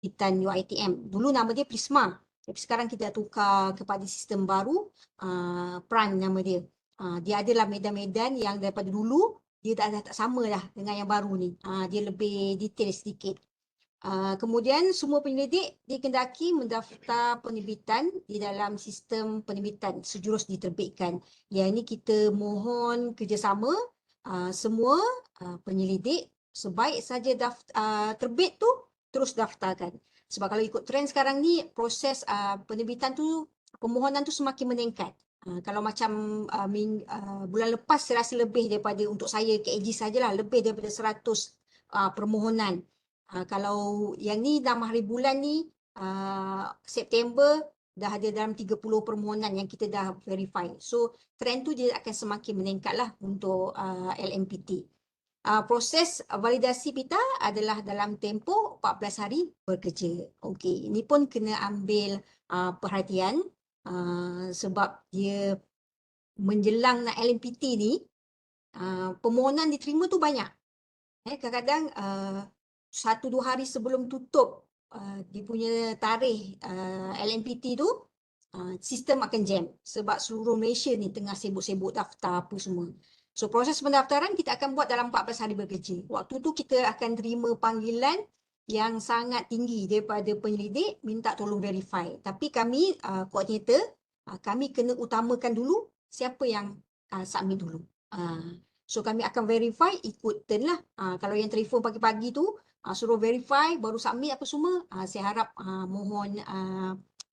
penerbitan UiTM. Dulu nama dia Prisma. Tapi sekarang kita tukar kepada sistem baru, Prime nama dia. Dia adalah medan-medan yang daripada dulu dia tak sama dah dengan yang baru ni. Dia lebih detail sedikit. Kemudian semua penyelidik dikendaki mendaftar penerbitan di dalam sistem penerbitan sejurus diterbitkan. Yang ini kita mohon kerjasama semua penyelidik sebaik saja terbit tu terus daftarkan. Sebab kalau ikut trend sekarang ni proses penerbitan tu permohonan tu semakin meningkat. Kalau macam bulan lepas saya rasa lebih daripada untuk saya KAG sajalah lebih daripada 100 permohonan. Kalau yang ni dalam hari bulan ni September dah ada dalam 30 permohonan yang kita dah verify. So trend tu dia akan semakin meningkat lah untuk LMPT. Proses validasi pita adalah dalam tempoh 14 hari bekerja. Okey, ini pun kena ambil perhatian sebab dia menjelang nak LMPT ni permohonan diterima tu banyak. Kadang-kadang 1-2 hari sebelum tutup dia punya tarikh LMPT tu sistem akan jam sebab seluruh Malaysia ni tengah sibuk-sibuk daftar apa semua. So proses pendaftaran kita akan buat dalam 14 hari bekerja. Waktu tu kita akan terima panggilan yang sangat tinggi daripada penyelidik minta tolong verify. Tapi kami koordinator kami kena utamakan dulu siapa yang submit dulu. So kami akan verify ikut turn lah. Kalau yang telefon pagi-pagi tu suruh verify baru submit apa semua, saya harap mohon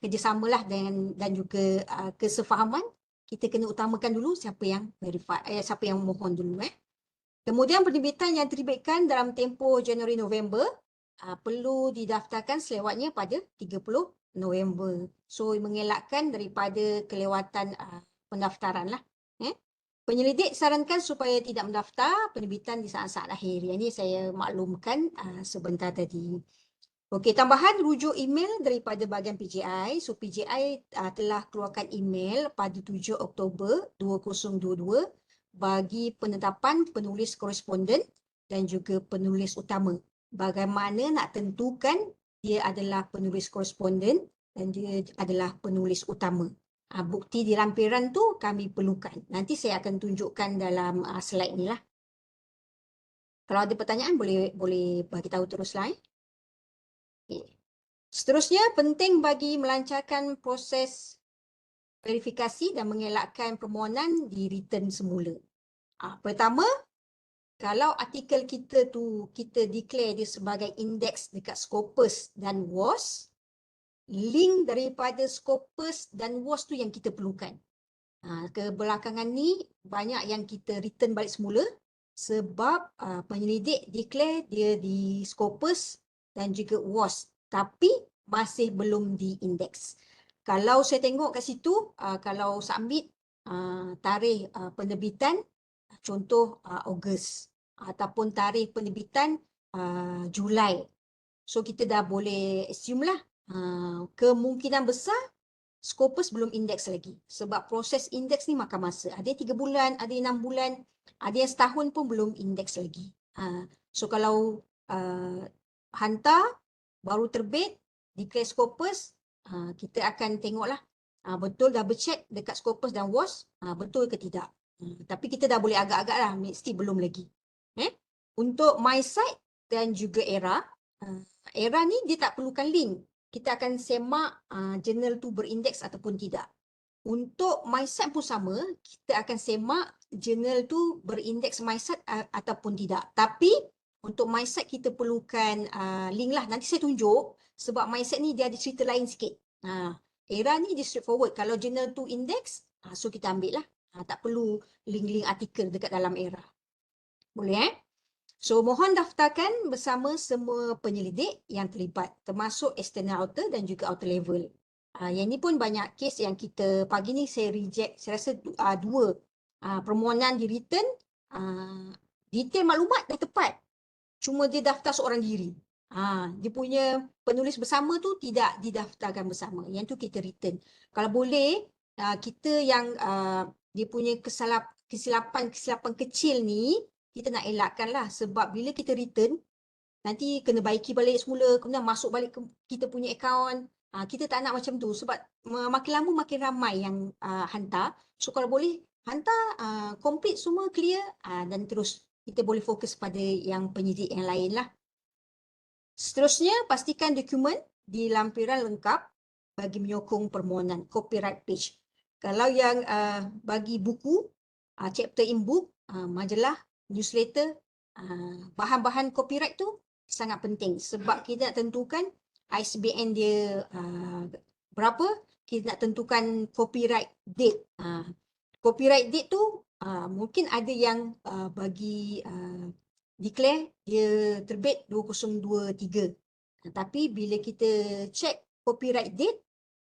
kerjasamalah dan juga kesefahaman. Kita kena utamakan dulu siapa yang verify, siapa yang mohon dulu. Kemudian penerbitan yang diterbitkan dalam tempoh Januari November perlu didaftarkan selewatnya pada 30 November. So mengelakkan daripada kelewatan pendaftaran lah. Penyelidik sarankan supaya tidak mendaftar penerbitan di saat-saat akhir. Yang ini saya maklumkan sebentar tadi. Okey, tambahan rujuk email daripada bahagian PJI. So PJI telah keluarkan email pada 7 Oktober 2022 bagi penetapan penulis koresponden dan juga penulis utama. Bagaimana nak tentukan dia adalah penulis koresponden dan dia adalah penulis utama. Bukti di lampiran tu kami perlukan. Nanti saya akan tunjukkan dalam slide ni lah. Kalau ada pertanyaan boleh bagi tahu teruslah. Okay. Seterusnya, penting bagi melancarkan proses verifikasi dan mengelakkan permohonan di return semula. Pertama, kalau artikel kita tu kita declare dia sebagai indeks dekat Scopus dan WAS, link daripada Scopus dan WAS tu yang kita perlukan. Kebelakangan ni banyak yang kita return balik semula sebab penyelidik declare dia di Scopus dan juga WAS tapi masih belum diindeks. Kalau saya tengok kat situ, kalau submit tarikh penerbitan contoh Ogos ataupun tarikh penerbitan Julai. So kita dah boleh assume lah kemungkinan besar Scopus belum indeks lagi. Sebab proses indeks ni makan masa. Ada 3 bulan, ada 6 bulan, ada yang setahun pun belum indeks lagi. So kalau hantar, baru terbit, declare Scopus, kita akan tengoklah betul double check dekat Scopus dan WAS, betul ke tidak. Tapi kita dah boleh agak-agak lah, mesti belum lagi. Untuk MySite dan juga ERA, ERA ni dia tak perlukan link. Kita akan semak jurnal tu berindeks ataupun tidak. Untuk MySite pun sama, kita akan semak jurnal tu berindeks MySite ataupun tidak. Tapi untuk MySite kita perlukan link lah. Nanti saya tunjuk sebab MySite ni dia ada cerita lain sikit. ERA ni dia straightforward. Kalau jurnal tu indeks, so kita ambil lah. Tak perlu link-link artikel dekat dalam ERA. Boleh So, mohon daftarkan bersama semua penyelidik yang terlibat, termasuk external auditor dan juga auditor level. Yang ini pun banyak kes yang kita, pagi ni saya reject, saya rasa 2 permohonan di return, detail maklumat dah tepat. Cuma dia daftar seorang diri. Dia punya penulis bersama tu tidak didaftarkan bersama. Yang tu kita return. Kalau boleh, kita yang dia punya kesilapan kecil ni, kita nak elakkan lah sebab bila kita return, nanti kena baiki balik semula, kemudian masuk balik ke kita punya akaun. Kita tak nak macam tu sebab makin lama makin ramai yang hantar. So kalau boleh hantar complete semua clear dan terus kita boleh fokus pada yang penyidik yang lain lah. Seterusnya, pastikan dokumen di lampiran lengkap bagi menyokong permohonan copyright page. Kalau yang bagi buku, chapter in book, majalah, newsletter, bahan-bahan copyright tu sangat penting sebab kita nak tentukan ISBN dia berapa, kita nak tentukan copyright date. Copyright date tu mungkin ada yang bagi declare dia terbit 2023. Tapi bila kita check copyright date,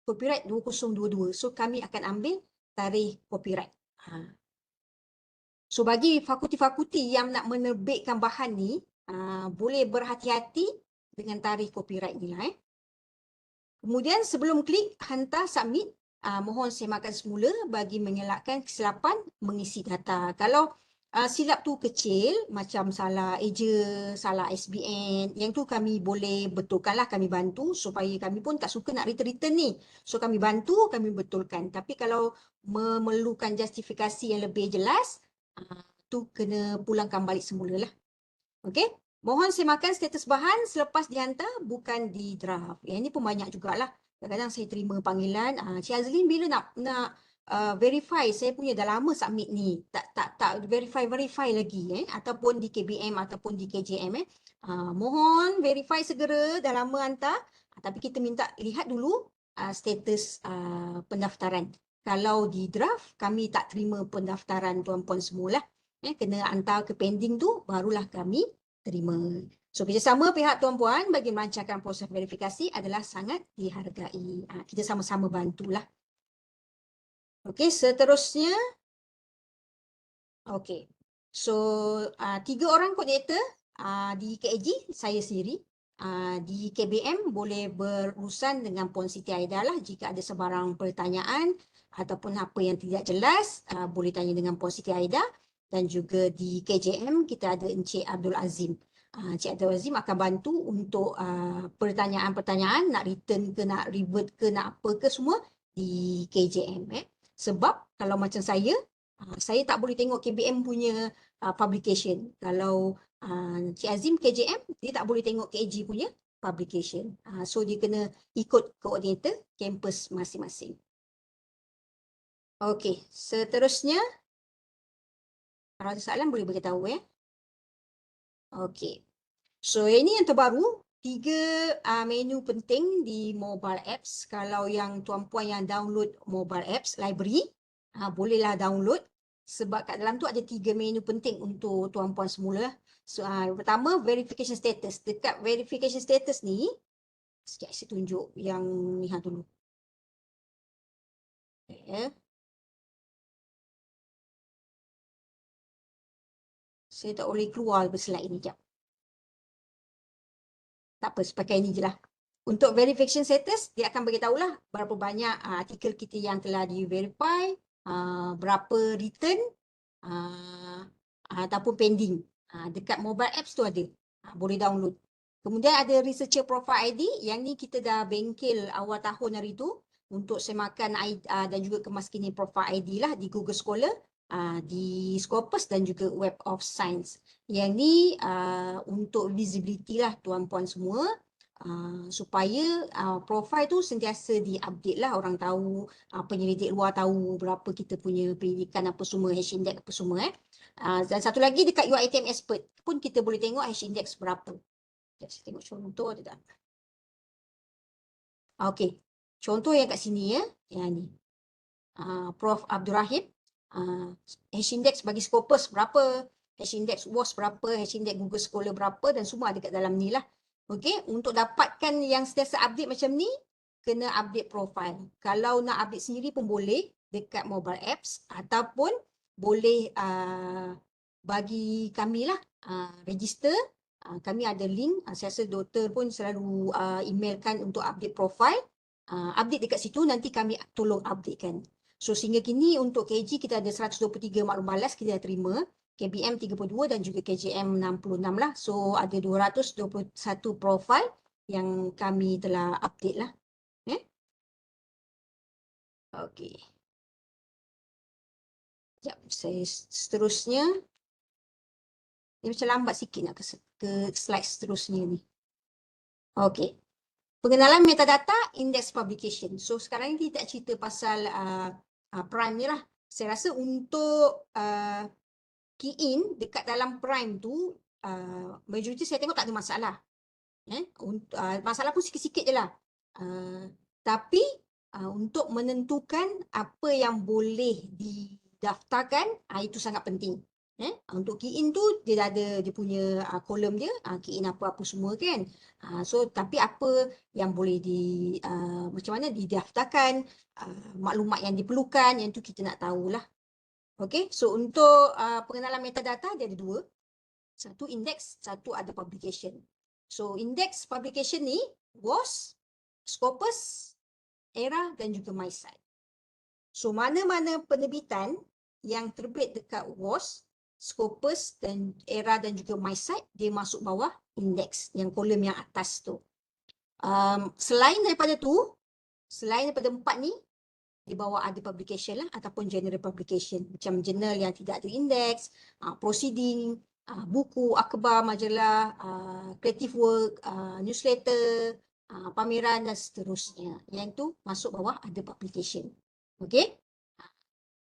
copyright 2022. So kami akan ambil tarikh copyright. So bagi fakulti-fakulti yang nak menerbitkan bahan ni, boleh berhati-hati dengan tarikh copyright ni lah. Kemudian sebelum klik hantar submit, mohon semakkan semula bagi mengelakkan kesilapan mengisi data. Kalau silap tu kecil, macam salah eja, salah SBN, yang tu kami boleh betulkanlah, kami bantu supaya kami pun tak suka nak return ni. So kami bantu, kami betulkan. Tapi kalau memerlukan justifikasi yang lebih jelas, tu kena pulangkan balik semula lah. Okey, mohon semakkan status bahan selepas dihantar, bukan di draft. Yang ini pun banyak jugalah. Kadang-kadang saya terima panggilan, Cik Azlin bila nak verify saya punya dah lama submit ni, tak verify lagi ataupun di KBM ataupun di KJM mohon verify segera, dah lama hantar, tapi kita minta lihat dulu status pendaftaran. Kalau di draft kami tak terima pendaftaran tuan-puan semualah, kena hantar ke pending tu barulah kami terima. So kerjasama pihak tuan-puan bagi melancarkan proses verifikasi adalah sangat dihargai. Kita sama-sama bantulah. Okey, seterusnya. Okey. So 3 orang koordinator di KAG, saya sendiri. Di KBM boleh berurusan dengan Puan Siti Aida lah jika ada sebarang pertanyaan ataupun apa yang tidak jelas, boleh tanya dengan Puan Siti Aida. Dan juga di KJM kita ada Encik Abdul Azim. Encik Abdul Azim akan bantu untuk pertanyaan-pertanyaan, nak return ke, nak revert ke, nak apa ke semua di KJM. Sebab kalau macam saya tak boleh tengok KBM punya publication. Kalau Cik Azim KJM, dia tak boleh tengok KAG punya publication. So dia kena ikut koordinator kampus masing-masing. Okey, seterusnya. Kalau ada soalan boleh beritahu ya. Okey. So ini yang terbaru. 3 menu penting di mobile apps. Kalau yang tuan-puan yang download mobile apps library, bolehlah download. Sebab kat dalam tu ada 3 menu penting untuk tuan-puan semula. So, pertama, verification status. Dekat verification status ni, sekejap saya tunjuk yang ni dulu. Okay. Saya tak boleh keluar slide ni, sekejap. Tak apa, pakai ni je lah. Untuk verification status, dia akan beritahulah berapa banyak artikel kita yang telah di-verify, berapa return ataupun pending. Dekat mobile apps tu ada, boleh download. Kemudian ada researcher profile ID, yang ni kita dah bengkel awal tahun hari tu untuk semakan dan juga kemaskini profile ID lah di Google Scholar, di Scopus dan juga Web of Science. Yang ni untuk visibility lah tuan-puan semua, supaya profil tu sentiasa di-update lah, orang tahu, penyelidik luar tahu berapa kita punya pendidikan apa semua, H-index apa semua. Dan satu lagi dekat UiTM Expert pun kita boleh tengok H-index berapa. Saya tengok contoh ada tak? Okey, contoh yang kat sini ya, yang ni. Prof Abdul Rahim, H-index bagi Scopus berapa, H-index WAS berapa, H-index Google Scholar berapa, dan semua ada kat dalam ni lah. Okey, untuk dapatkan yang sentiasa update macam ni, kena update profile. Kalau nak update sendiri pun boleh dekat mobile apps, ataupun boleh bagi kami lah register. Kami ada link, saya rasa doktor pun selalu emailkan untuk update profile. Update dekat situ, nanti kami tolong updatekan. So sehingga kini untuk KG kita ada 123 maklum balas kita dah terima. KBM 32 dan juga KJM 66 lah. So ada 221 profil yang kami telah update lah. Okey. Sekejap, saya seterusnya. Dia macam lambat sikit nak ke slide seterusnya ni. Okey. Pengenalan metadata index publication. So sekarang ni kita cerita pasal prime ni lah. Saya rasa untuk key in dekat dalam prime tu, majoriti saya tengok tak ada masalah. Masalah pun sikit-sikit je lah. Tapi untuk menentukan apa yang boleh didaftarkan, itu sangat penting. Untuk key in tu dia ada dia punya kolom dia, key in apa-apa semua kan. So tapi apa yang boleh macam mana didaftarkan, maklumat yang diperlukan, yang tu kita nak tahulah. Okey, so untuk pengenalan metadata dia ada dua. Satu index, satu ada publication. So index publication ni WOS, Scopus, ERA dan juga MySite. So mana-mana penerbitan yang terbit dekat WOS, Scopus dan ERA dan juga MySite, dia masuk bawah index yang kolom yang atas tu. Selain daripada empat ni, di bawah ada publication lah ataupun general publication, macam jurnal yang tidak ada index, proceeding, buku, akhbar, majalah, creative work, newsletter, pameran dan seterusnya. Yang tu masuk bawah ada publication. Okey.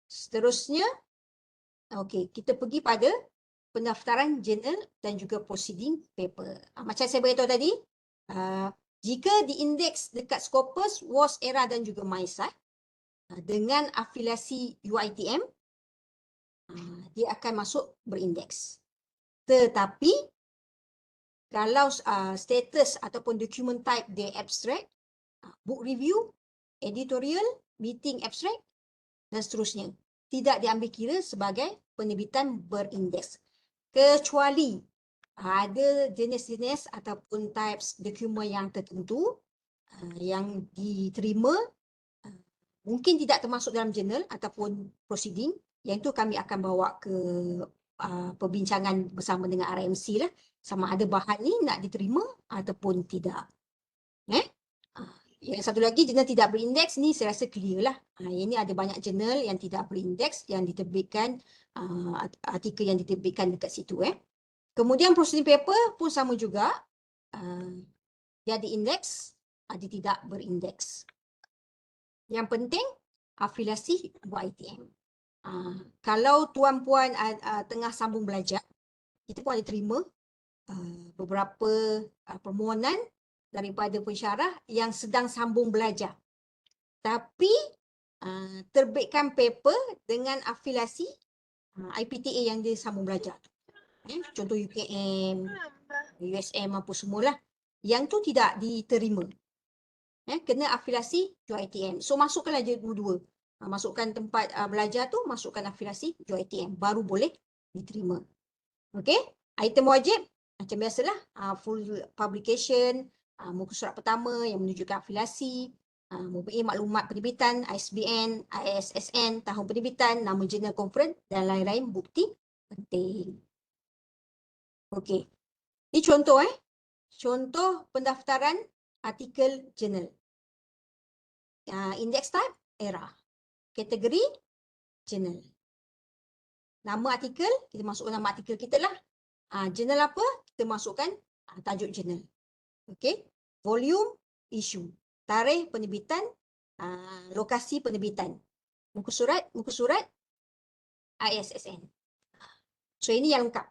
Seterusnya, okey, kita pergi pada pendaftaran jurnal dan juga proceeding paper. Macam saya beritahu tadi, jika diindeks dekat Scopus, WOS, ERA dan juga MySite dengan afiliasi UiTM, dia akan masuk berindeks. Tetapi kalau status ataupun document type dia abstract, book review, editorial, meeting abstract dan seterusnya, tidak diambil kira sebagai penerbitan berindeks. Kecuali ada jenis-jenis ataupun types dokumen yang tertentu yang diterima, mungkin tidak termasuk dalam jurnal ataupun proceeding, yang itu kami akan bawa ke perbincangan bersama dengan RMC lah, sama ada bahan ni nak diterima ataupun tidak. Yang satu lagi, jurnal tidak berindeks ni saya rasa clear lah. Yang ni ada banyak jurnal yang tidak berindeks yang diterbitkan, artikel yang diterbitkan dekat situ. Kemudian proceeding paper pun sama juga, dia ada indeks, ada tidak berindeks. Yang penting afiliasi UiTM. Kalau tuan-puan tengah sambung belajar, kita pun ada terima beberapa permohonan daripada pensyarah yang sedang sambung belajar, tapi terbitkan paper dengan afiliasi IPTA yang dia sambung belajar. Contoh UKM, USM apa semualah. Yang tu tidak diterima. Kena afiliasi UiTM. So masukkanlah je dua-dua. Masukkan tempat belajar tu, masukkan afiliasi UiTM, baru boleh diterima. Okey, item wajib macam biasalah, full publication, muka surat pertama yang menunjukkan afiliasi, mempunyai maklumat penerbitan, ISBN, ISSN, tahun penerbitan, nama jurnal conference dan lain-lain bukti penting. Okey, ini contoh contoh pendaftaran artikel jurnal. Index type, ERA. Kategori, jurnal. Nama artikel, kita masukkan nama artikel kita lah. Jurnal apa, kita masukkan tajuk jurnal. Okey, volume, issue, tarikh penerbitan, lokasi penerbitan, muka surat, ISSN. So ini yang lengkap.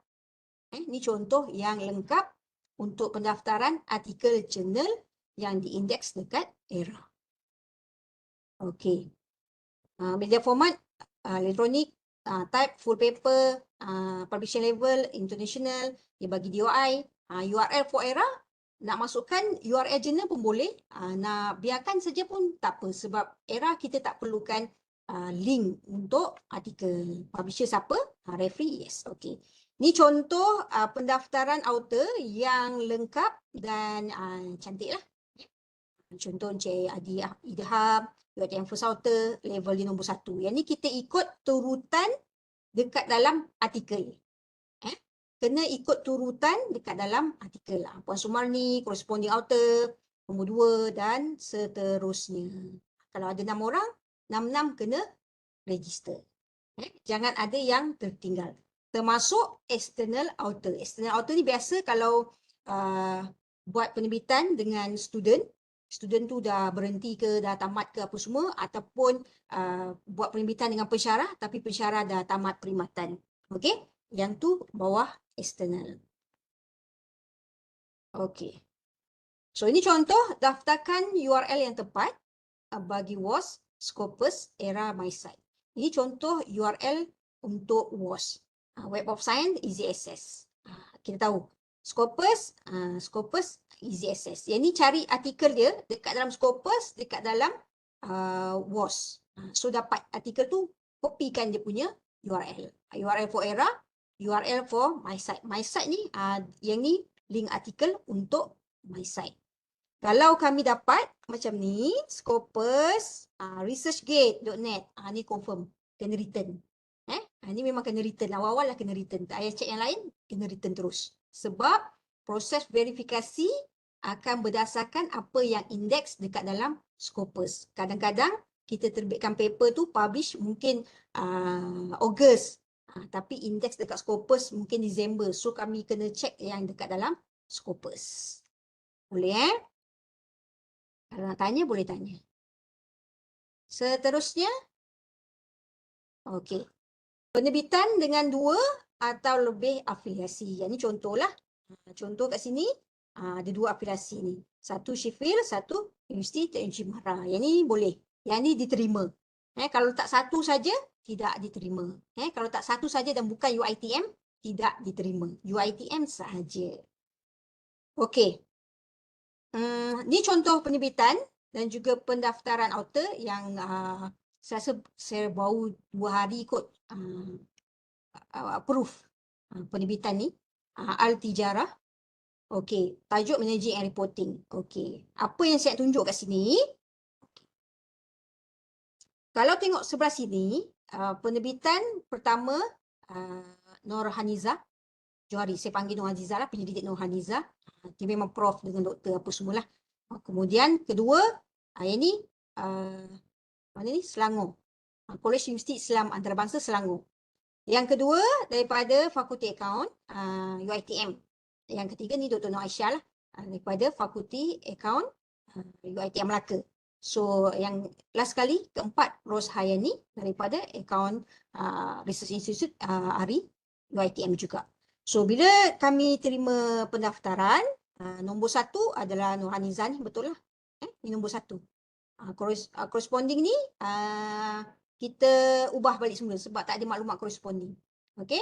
Ini contoh yang lengkap untuk pendaftaran artikel jurnal yang diindeks dekat ERA. Okey. Media format, elektronik, type, full paper, publication level, international, dia bagi DOI, URL for ERA, nak masukkan URL jurnal pun boleh, nak biarkan saja pun tak apa, sebab ERA kita tak perlukan link untuk artikel. Publisher siapa? Referee, yes. Okey. Ini contoh pendaftaran author yang lengkap dan cantik lah. Contoh Encik Adi Idham, UiTM First Author, level di nombor 1. Yang ni kita ikut turutan dekat dalam artikel. kena ikut turutan dekat dalam artikel. Puan Sumarni, corresponding author, nombor 2 dan seterusnya. Kalau ada 6 orang, 6 kena register. Jangan ada yang tertinggal. Termasuk external author. External author ni biasa kalau buat penerbitan dengan student tu dah berhenti ke, dah tamat ke apa semua, ataupun buat penerbitan dengan pensyarah tapi pensyarah dah tamat perkhidmatan. Okey, yang tu bawah external. Okey. So ini contoh daftarkan URL yang tepat bagi WOS, Scopus, Era, MySite. Ini contoh URL untuk WOS. Web of Science, easy access. Kita tahu Scopus, Scopus easy access. Yang ni cari artikel dia dekat dalam Scopus, dekat dalam WOS. So dapat artikel tu, kopikan dia punya URL. URL for Era, URL for MySite. MySite ni, yang ni link artikel untuk MySite. Kalau kami dapat macam ni, Scopus, researchgate.net, ni confirm, kena return. Ni memang kena return, awal-awal lah kena return. Tak payah check yang lain, kena return terus. Sebab proses verifikasi akan berdasarkan apa yang indeks dekat dalam Scopus. Kadang-kadang kita terbitkan paper tu publish mungkin Ogos, tapi indeks dekat Scopus mungkin Disember. So kami kena check yang dekat dalam Scopus. Boleh Kalau nak tanya, boleh tanya. Seterusnya, okey. Penerbitan dengan 2 atau lebih afiliasi. Yang ni contohlah. Contoh kat sini, ada 2 afiliasi ni. Satu Sheffield, satu Universiti Teknologi Mahara. Yang ni boleh. Yang ni diterima. Kalau tak satu saja, tidak diterima. Kalau tak satu saja dan bukan UiTM, tidak diterima. UiTM sahaja. Okey. Ni contoh penerbitan dan juga pendaftaran author yang saya rasa saya baru 2 hari kot approve penerbitan ni. Al-Tijarah. Okey, tajuk managing and reporting. Okey, apa yang saya tunjuk kat sini? Kalau tengok sebelah sini, penerbitan pertama Nur Haniza Johari. Saya panggil Nur Haniza lah, penyelidik Nur Haniza. Dia memang prof dengan doktor apa semualah. Kemudian kedua, yang ni mana ni? Selangor. College Universiti Islam Antarabangsa Selangor. Yang kedua daripada Fakulti Akaun UiTM. Yang ketiga ni Dr. Nur Aisyah lah, daripada Fakulti Akaun UiTM Melaka. So yang last kali keempat Ros Hayani daripada Akaun Research Institute ARI UiTM juga. So bila kami terima pendaftaran, nombor 1 adalah Nur Haniza ni, betul lah. Ini nombor 1. Corresponding ni kita ubah balik semula sebab tak ada maklumat corresponding. Okey.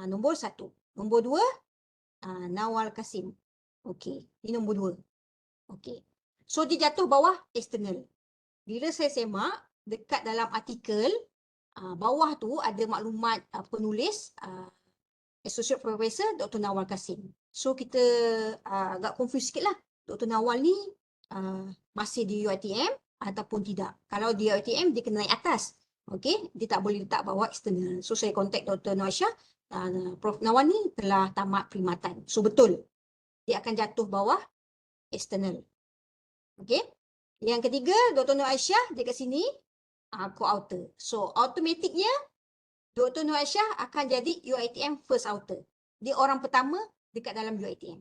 Nombor 1. Nombor 2 Nawal Kasim. Okey. Ini nombor 2. Okey. So dia jatuh bawah external. Bila saya semak dekat dalam artikel, bawah tu ada maklumat penulis Associate Professor Dr. Nawal Kasim. So kita agak confuse sikit lah. Dr. Nawal ni masih di UiTM ataupun tidak. Kalau di UiTM dia kena naik atas. Okey, dia tak boleh letak bawah external. So saya contact Dr. Noaisha, Prof Nawal ni telah tamat perkhidmatan. So betul. Dia akan jatuh bawah external. Okey. Yang ketiga, Dr. Nur Aisyah dia kat sini co-author. So automatiknya Dr. Nur Aisyah akan jadi UiTM first author. Dia orang pertama dekat dalam UiTM.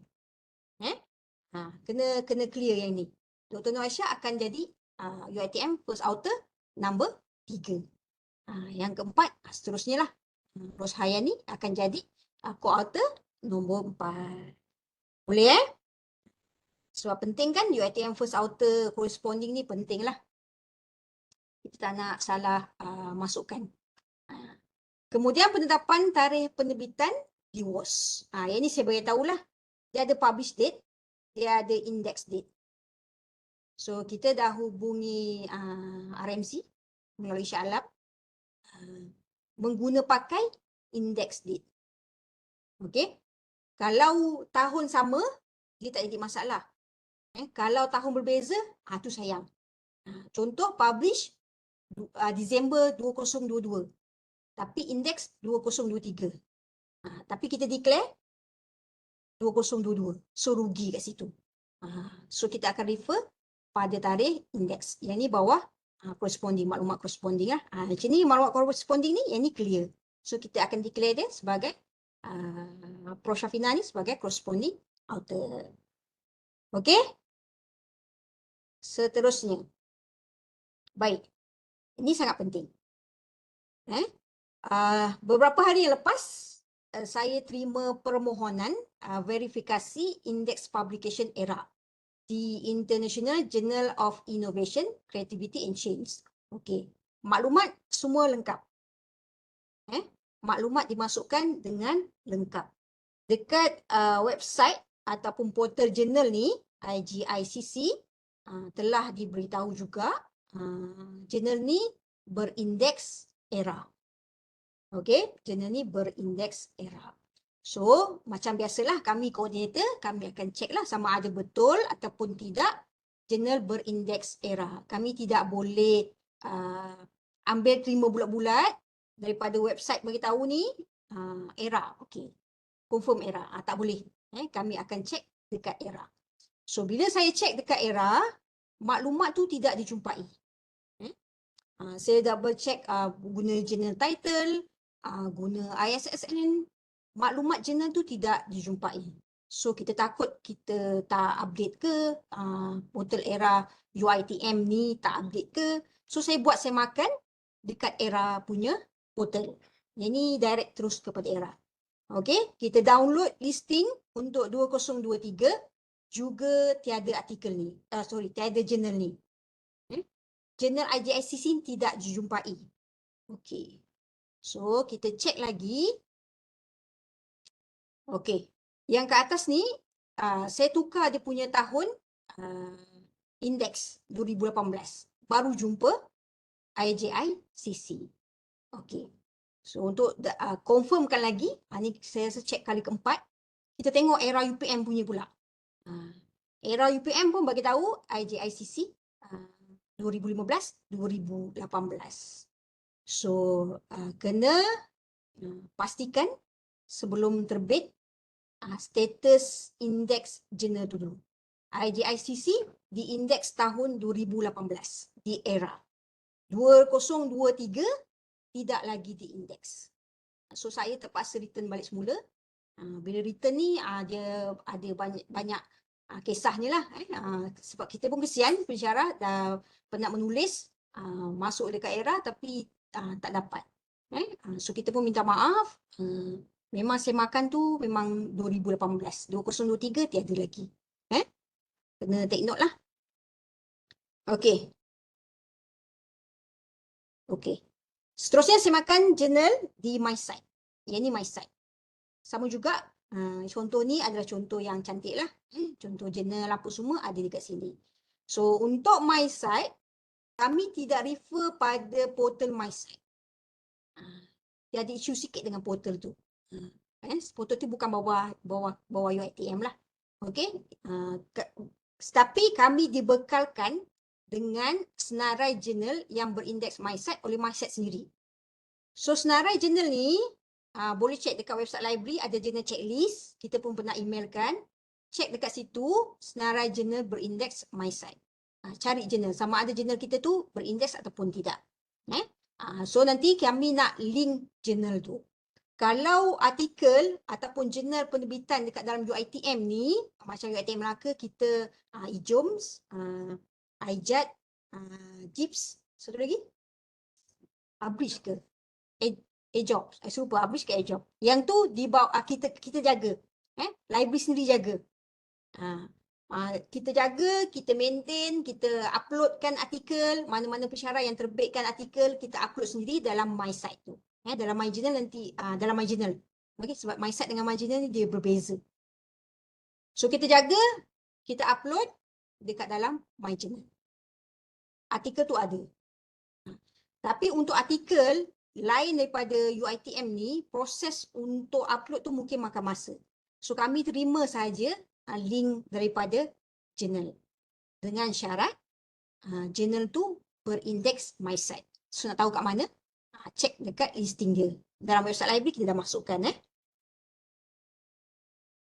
Kena clear yang ni. Dr. Nur Aisyah akan jadi UiTM first author number 3. Yang keempat, seterusnya lah. Ros Hayani akan jadi co-author nombor 4. Boleh Sebab penting kan UiTM first author corresponding ni penting lah. Kita tak nak salah masukkan. Kemudian penetapan tarikh penerbitan di WOS. Yang ni saya beritahu lah. Dia ada publish date, dia ada index date. So kita dah hubungi RMC melalui Shah Alam mengguna pakai index date. Okey. Kalau tahun sama, dia tak jadi masalah. Kalau tahun berbeza, tu sayang. Contoh publish Disember 2022. Tapi indeks 2023. Tapi kita declare 2022. So rugi kat situ. So kita akan refer pada tarikh indeks. Yang ni bawah corresponding, maklumat corresponding lah. Macam ni maklumat corresponding ni, yang ni clear. So kita akan declare dia sebagai Prof Syafina ni sebagai corresponding author. Okey? Seterusnya. Baik. Ini sangat penting. Beberapa hari yang lepas, saya terima permohonan verifikasi indeks publication ERA di International Journal of Innovation, Creativity and Change. Okey. Maklumat semua lengkap. Maklumat dimasukkan dengan lengkap. Dekat website ataupun portal jurnal ni, IGICC, telah diberitahu juga jurnal ni berindeks ERA. Okey, jurnal ni berindeks ERA. So, macam biasalah kami koordinator, kami akan cek lah sama ada betul ataupun tidak jurnal berindeks ERA. Kami tidak boleh ambil terima bulat-bulat daripada website beritahu ni ERA. Okey, confirm ERA. Tak boleh. Kami akan cek dekat ERA. So, bila saya cek dekat ERA, maklumat tu tidak dijumpai. Saya double check guna jurnal title, guna ISSN, maklumat jurnal tu tidak dijumpai. So kita takut kita tak update ke, portal ERA UiTM ni tak update ke. So saya buat semakan dekat ERA punya portal. Yang ni direct terus kepada ERA. Okey, kita download listing untuk 2023, juga tiada artikel ni. Tiada jurnal ni. Jurnal IGICC tidak dijumpai. Okey. So, kita cek lagi. Okey. Yang ke atas ni, saya tukar dia punya tahun indeks 2018. Baru jumpa IGICC. Okey. So, untuk confirmkan lagi, ni saya cek kali keempat. Kita tengok era UPM punya pula. Era UPM pun bagi tahu IGICC 2015-2018. So, kena pastikan sebelum terbit status indeks jurnal tu dulu. IGICC di indeks tahun 2018 di era. 2023 tidak lagi di indeks. So, saya terpaksa return balik semula. Bila return ni dia ada banyak kisahnya lah. Sebab kita pun kesian pensyarah dah penat menulis, masuk dekat era tapi tak dapat. So kita pun minta maaf. Memang semakan tu memang 2018. 2023 tiada lagi. Kena take note lah. Okey. Okey. Seterusnya semakan jurnal di my site. Yang ni my site. Sama juga, contoh ni adalah contoh yang cantik lah. Contoh jurnal apa semua ada dekat sini. So untuk my site, kami tidak refer pada portal my site. Dia ada isu sikit dengan portal tu. Portal tu bukan bawah UiTM lah. Okey. Tapi kami dibekalkan dengan senarai jurnal yang berindeks my site oleh my site sendiri. So senarai jurnal ni boleh cek dekat website library, ada jurnal checklist. Kita pun pernah emailkan. Cek dekat situ senarai jurnal berindeks my site. Cari jurnal sama ada jurnal kita tu berindeks ataupun tidak. So nanti kami nak link jurnal tu. Kalau artikel ataupun jurnal penerbitan dekat dalam UiTM ni, macam UiTM Melaka, kita IJOMS, IJAD, JIPS, satu lagi? Abridge ke? AJOB. Saya lupa Abridge ke AJOB. Yang tu di bawah kita jaga. Library sendiri jaga. Kita jaga, kita maintain, kita uploadkan artikel, mana-mana pensyarah yang terbitkan artikel, kita upload sendiri dalam my site tu. Dalam my journal nanti, dalam my journal. Okay, sebab my site dengan my journal ni dia berbeza. So kita jaga, kita upload dekat dalam my journal. Artikel tu ada. Tapi untuk artikel lain daripada UiTM ni, proses untuk upload tu mungkin makan masa. So kami terima saja link daripada jurnal. Dengan syarat jurnal tu berindeks my site. So nak tahu kat mana? Cek dekat listing dia. Dalam website library kita dah masukkan.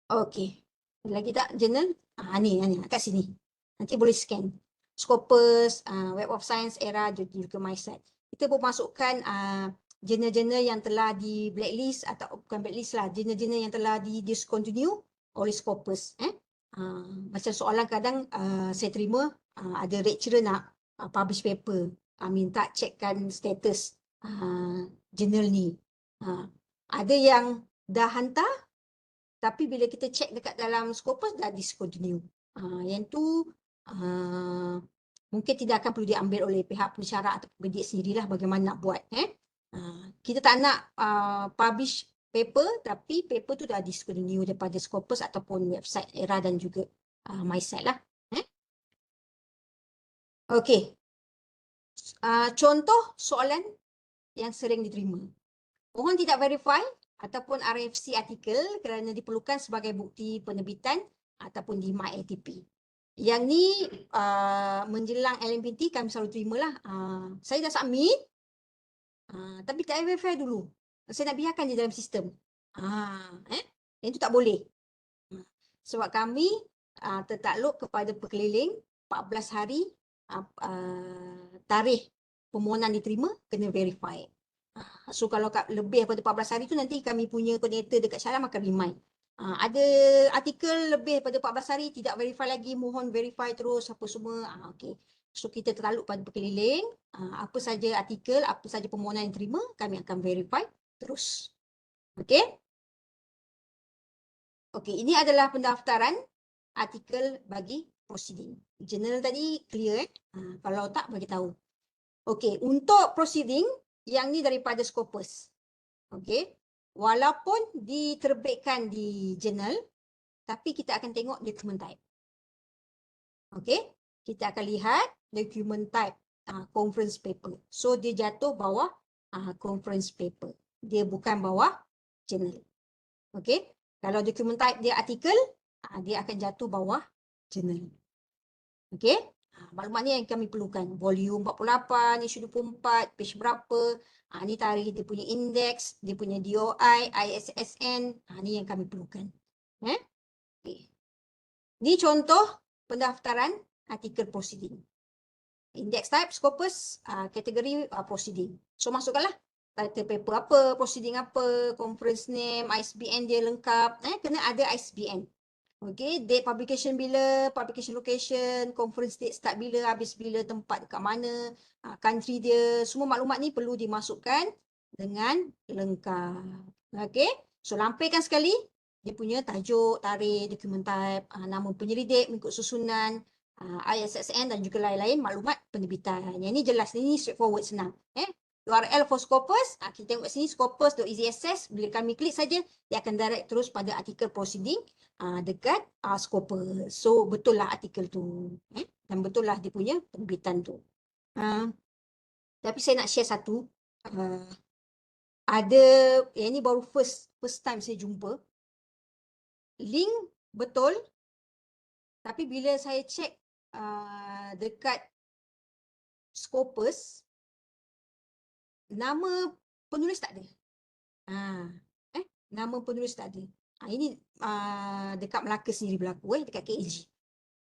Okey. Ada lagi tak jurnal? Ni kat sini. Nanti boleh scan. Scopus, Web of Science, ERA, juga MySite. Kita pun masukkan jurnal-jurnal yang telah di blacklist atau bukan blacklist lah, jurnal-jurnal yang telah di discontinue oleh Scopus. Macam soalan kadang saya terima ada lecturer nak publish paper, minta checkkan status jurnal ni. Ada yang dah hantar, tapi bila kita check dekat dalam Scopus dah discontinue. Yang tu mungkin tidak akan perlu diambil oleh pihak pensyarah atau pendidik sendirilah bagaimana nak buat. Kita tak nak publish paper tapi paper tu dah discontinue daripada Scopus ataupun website ERA dan juga MySite lah. Okey. Contoh soalan yang sering diterima. Mohon tidak verify ataupun RFC artikel kerana diperlukan sebagai bukti penerbitan ataupun di MyATP. Yang ni menjelang LMPT kami selalu terimalah. Saya dah submit tapi tak verify dulu. Saya nak biarkan dia dalam sistem. Yang tu tak boleh. Sebab kami tertakluk kepada perkeliling 14 hari tarikh permohonan diterima kena verify. So kalau lebih daripada 14 hari tu nanti kami punya koordinator dekat Syaram akan remind. Ada artikel lebih daripada 14 hari tidak verify lagi, mohon verify terus apa semua. Okey. So kita tertakluk pada perkeliling, apa saja artikel, apa saja permohonan yang terima, kami akan verify terus. Okey. Okey, ini adalah pendaftaran artikel bagi proceeding. Jurnal tadi clear kalau tak bagi tahu. Okey, untuk proceeding yang ni daripada Scopus. Okey. Walaupun diterbitkan di jurnal, tapi kita akan tengok document type. Okey. Kita akan lihat document type conference paper. So dia jatuh bawah conference paper. Dia bukan bawah jurnal. Okey. Kalau document type dia artikel, dia akan jatuh bawah jurnal. Okey. Maklumat ni yang kami perlukan. Volume 48, isu 24, page berapa. Ni tarikh dia punya indeks, dia punya DOI, ISSN. Ni yang kami perlukan. Okay. Ni contoh pendaftaran artikel proceeding. Index type, Scopus, kategori proceeding. So masukkanlah title paper apa, proceeding apa, conference name, ISBN dia lengkap. Kena ada ISBN. Okay, date publication bila, publication location, conference date start bila, habis bila, tempat dekat mana, country dia, semua maklumat ni perlu dimasukkan dengan lengkap. Okay, so lampirkan sekali dia punya tajuk, tarikh, document type, nama penyelidik mengikut susunan, ISSN dan juga lain-lain maklumat penerbitan. Yang ni jelas, ini straightforward, senang. URL for Scopus, kita tengok kat sini scopus.easy access, bila kami klik saja dia akan direct terus pada artikel proceeding dekat Scopus. So betul lah artikel tu, dan betul lah dia punya penerbitan tu. Tapi saya nak share satu, ada yang ni baru first time saya jumpa, link betul tapi bila saya check dekat Scopus, nama penulis tak ada. Nama penulis tak ada. Ini dekat Melaka sendiri berlaku, dekat KAG.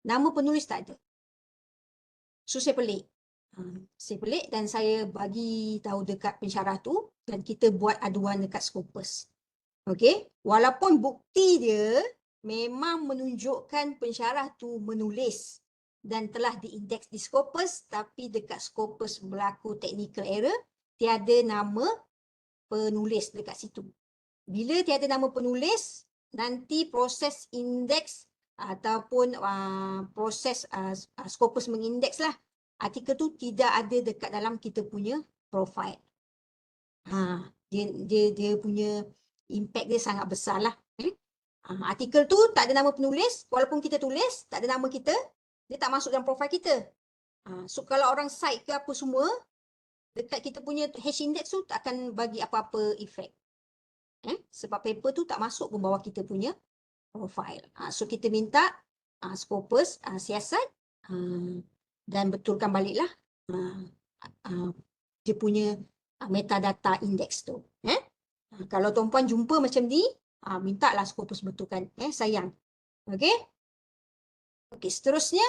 Nama penulis tak ada. So saya pelik. Saya pelik dan saya bagi tahu dekat pensyarah tu dan kita buat aduan dekat Scopus. Okey, walaupun bukti dia memang menunjukkan pensyarah tu menulis dan telah diindeks di Scopus, tapi dekat Scopus berlaku technical error, tiada nama penulis dekat situ. Bila tiada nama penulis, nanti proses indeks ataupun proses Scopus mengindeks lah, artikel tu tidak ada dekat dalam kita punya profile. Dia punya impact dia sangat besar lah. Artikel tu tak ada nama penulis, walaupun kita tulis, tak ada nama kita, dia tak masuk dalam profile kita. So kalau orang cite ke apa semua, dekat kita punya hash index tu tak akan bagi apa-apa efek. Sebab paper tu tak masuk pun bawah kita punya profile. So kita minta Scopus siasat dan betulkan baliklah dia punya metadata index tu. Kalau tuan-puan jumpa macam ni, mintalah Scopus betulkan. Sayang. Okey. Okey, seterusnya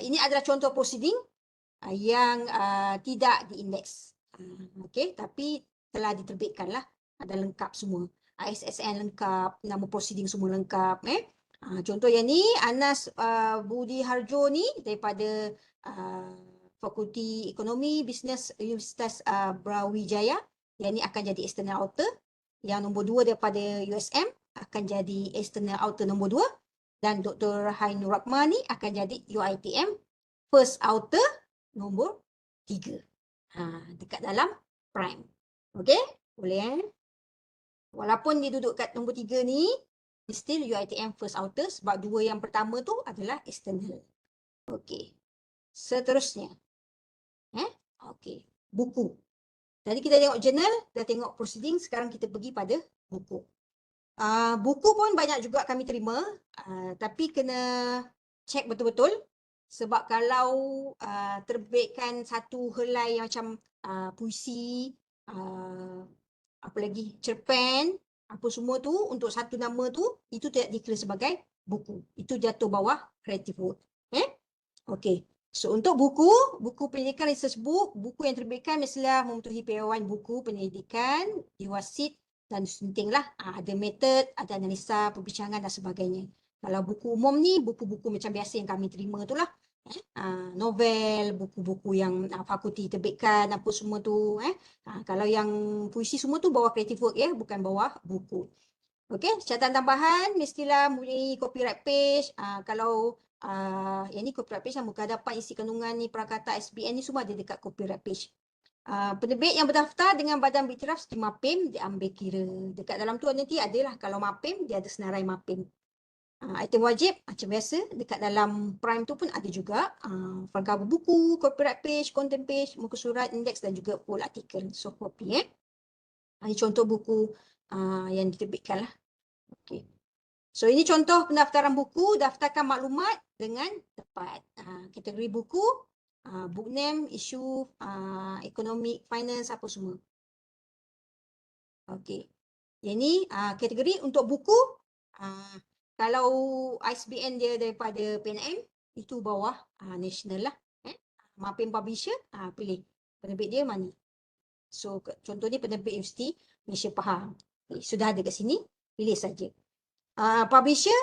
ini adalah contoh proceeding yang tidak diindeks. Okey, tapi telah diterbitkanlah. Ada lengkap semua. SSN lengkap, nama proceeding semua lengkap. Contoh yang ni Anas Budi Harjo ni daripada Fakulti Ekonomi Bisnes Universitas Brawijaya. Yang ni akan jadi external auditor. Yang nombor 2 daripada USM akan jadi external auditor nombor 2. Dan Dr. Hainur Rahman ni akan jadi UiTM first auditor nombor 3. Dekat dalam prime. Okey? Boleh Walaupun dia duduk kat nombor 3 ni, still UiTM first auditor sebab 2 yang pertama tu adalah external. Okey. Seterusnya. Okey. Buku. Tadi kita tengok journal, dah tengok proceeding, sekarang kita pergi pada buku. Buku pun banyak juga kami terima, tapi kena check betul-betul sebab kalau terbitkan satu helai yang macam puisi, apa lagi, cerpen, apa semua tu untuk satu nama tu, itu tidak dikira sebagai buku. Itu jatuh bawah creative work. Okey. So untuk buku pendidikan research book, buku yang terbitkan mestilah memenuhi piawai buku pendidikan, diwasit dan suntinglah. Ada metod, ada analisa, perbincangan dan sebagainya. Kalau buku umum ni, buku-buku macam biasa yang kami terima tu lah. Novel, buku-buku yang fakulti terbitkan, apa semua tu. Kalau yang puisi semua tu bawah creative work bukan bawah buku. Okey, catatan tambahan mestilah mempunyai copyright page. Kalau yang ni copyright page muka hadapan isi kandungan ni prakata SBN ni semua ada dekat copyright page. Penerbit yang berdaftar dengan badan beriktiraf seperti MAPIM diambil kira. Dekat dalam tu nanti adalah kalau MAPIM dia ada senarai MAPIM. Item wajib macam biasa dekat dalam prime tu pun ada juga front cover buku, copyright page, content page, muka surat, indeks dan juga full artikel. So copy Ini contoh buku yang diterbitkan lah. Okay. So ini contoh pendaftaran buku, daftarkan maklumat dengan tepat. Kategori buku, book name, isu, economic, finance, apa semua. Okey. Yang ni kategori untuk buku, kalau ISBN dia daripada PNM, itu bawah national lah. MAPIM publisher, pilih penerbit dia mana. So contoh ni penerbit Universiti Malaysia Pahang. Sudah ada kat sini, pilih saja. Publisher,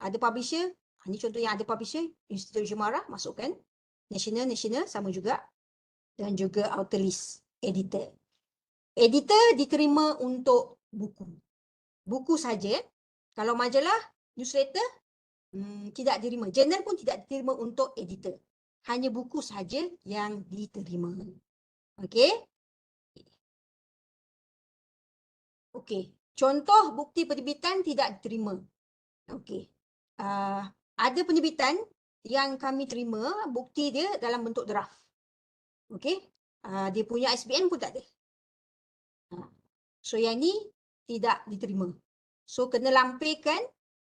ada publisher. Ini contoh yang ada publisher, Institut Jumarah, masukkan. National sama juga. Dan juga outer list, editor. Editor diterima untuk buku. Buku saja. Kalau majalah, newsletter, tidak diterima. Jurnal pun tidak diterima untuk editor. Hanya buku saja yang diterima. Okey? Okey. Contoh bukti penerbitan tidak diterima. Okey. Ada penerbitan yang kami terima, bukti dia dalam bentuk draft. Okey. Dia punya ISBN pun tak ada. So yang ni tidak diterima. So kena lampirkan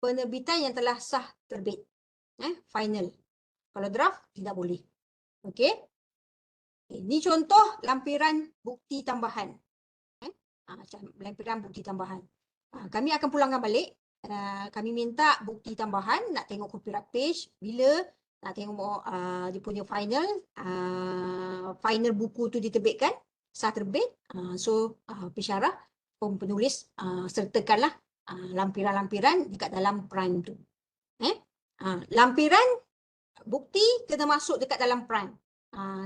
penerbitan yang telah sah terbit. Final. Kalau draft tidak boleh. Okey. Ini contoh lampiran bukti tambahan. Lampiran bukti tambahan. Kami akan pulangkan balik. Kami minta bukti tambahan, nak tengok copyright page, bila nak tengok dia punya final buku tu diterbitkan, sah terbit. So pensyarah, penulis sertakanlah lampiran-lampiran dekat dalam prime tu. Lampiran bukti kena masuk dekat dalam prime.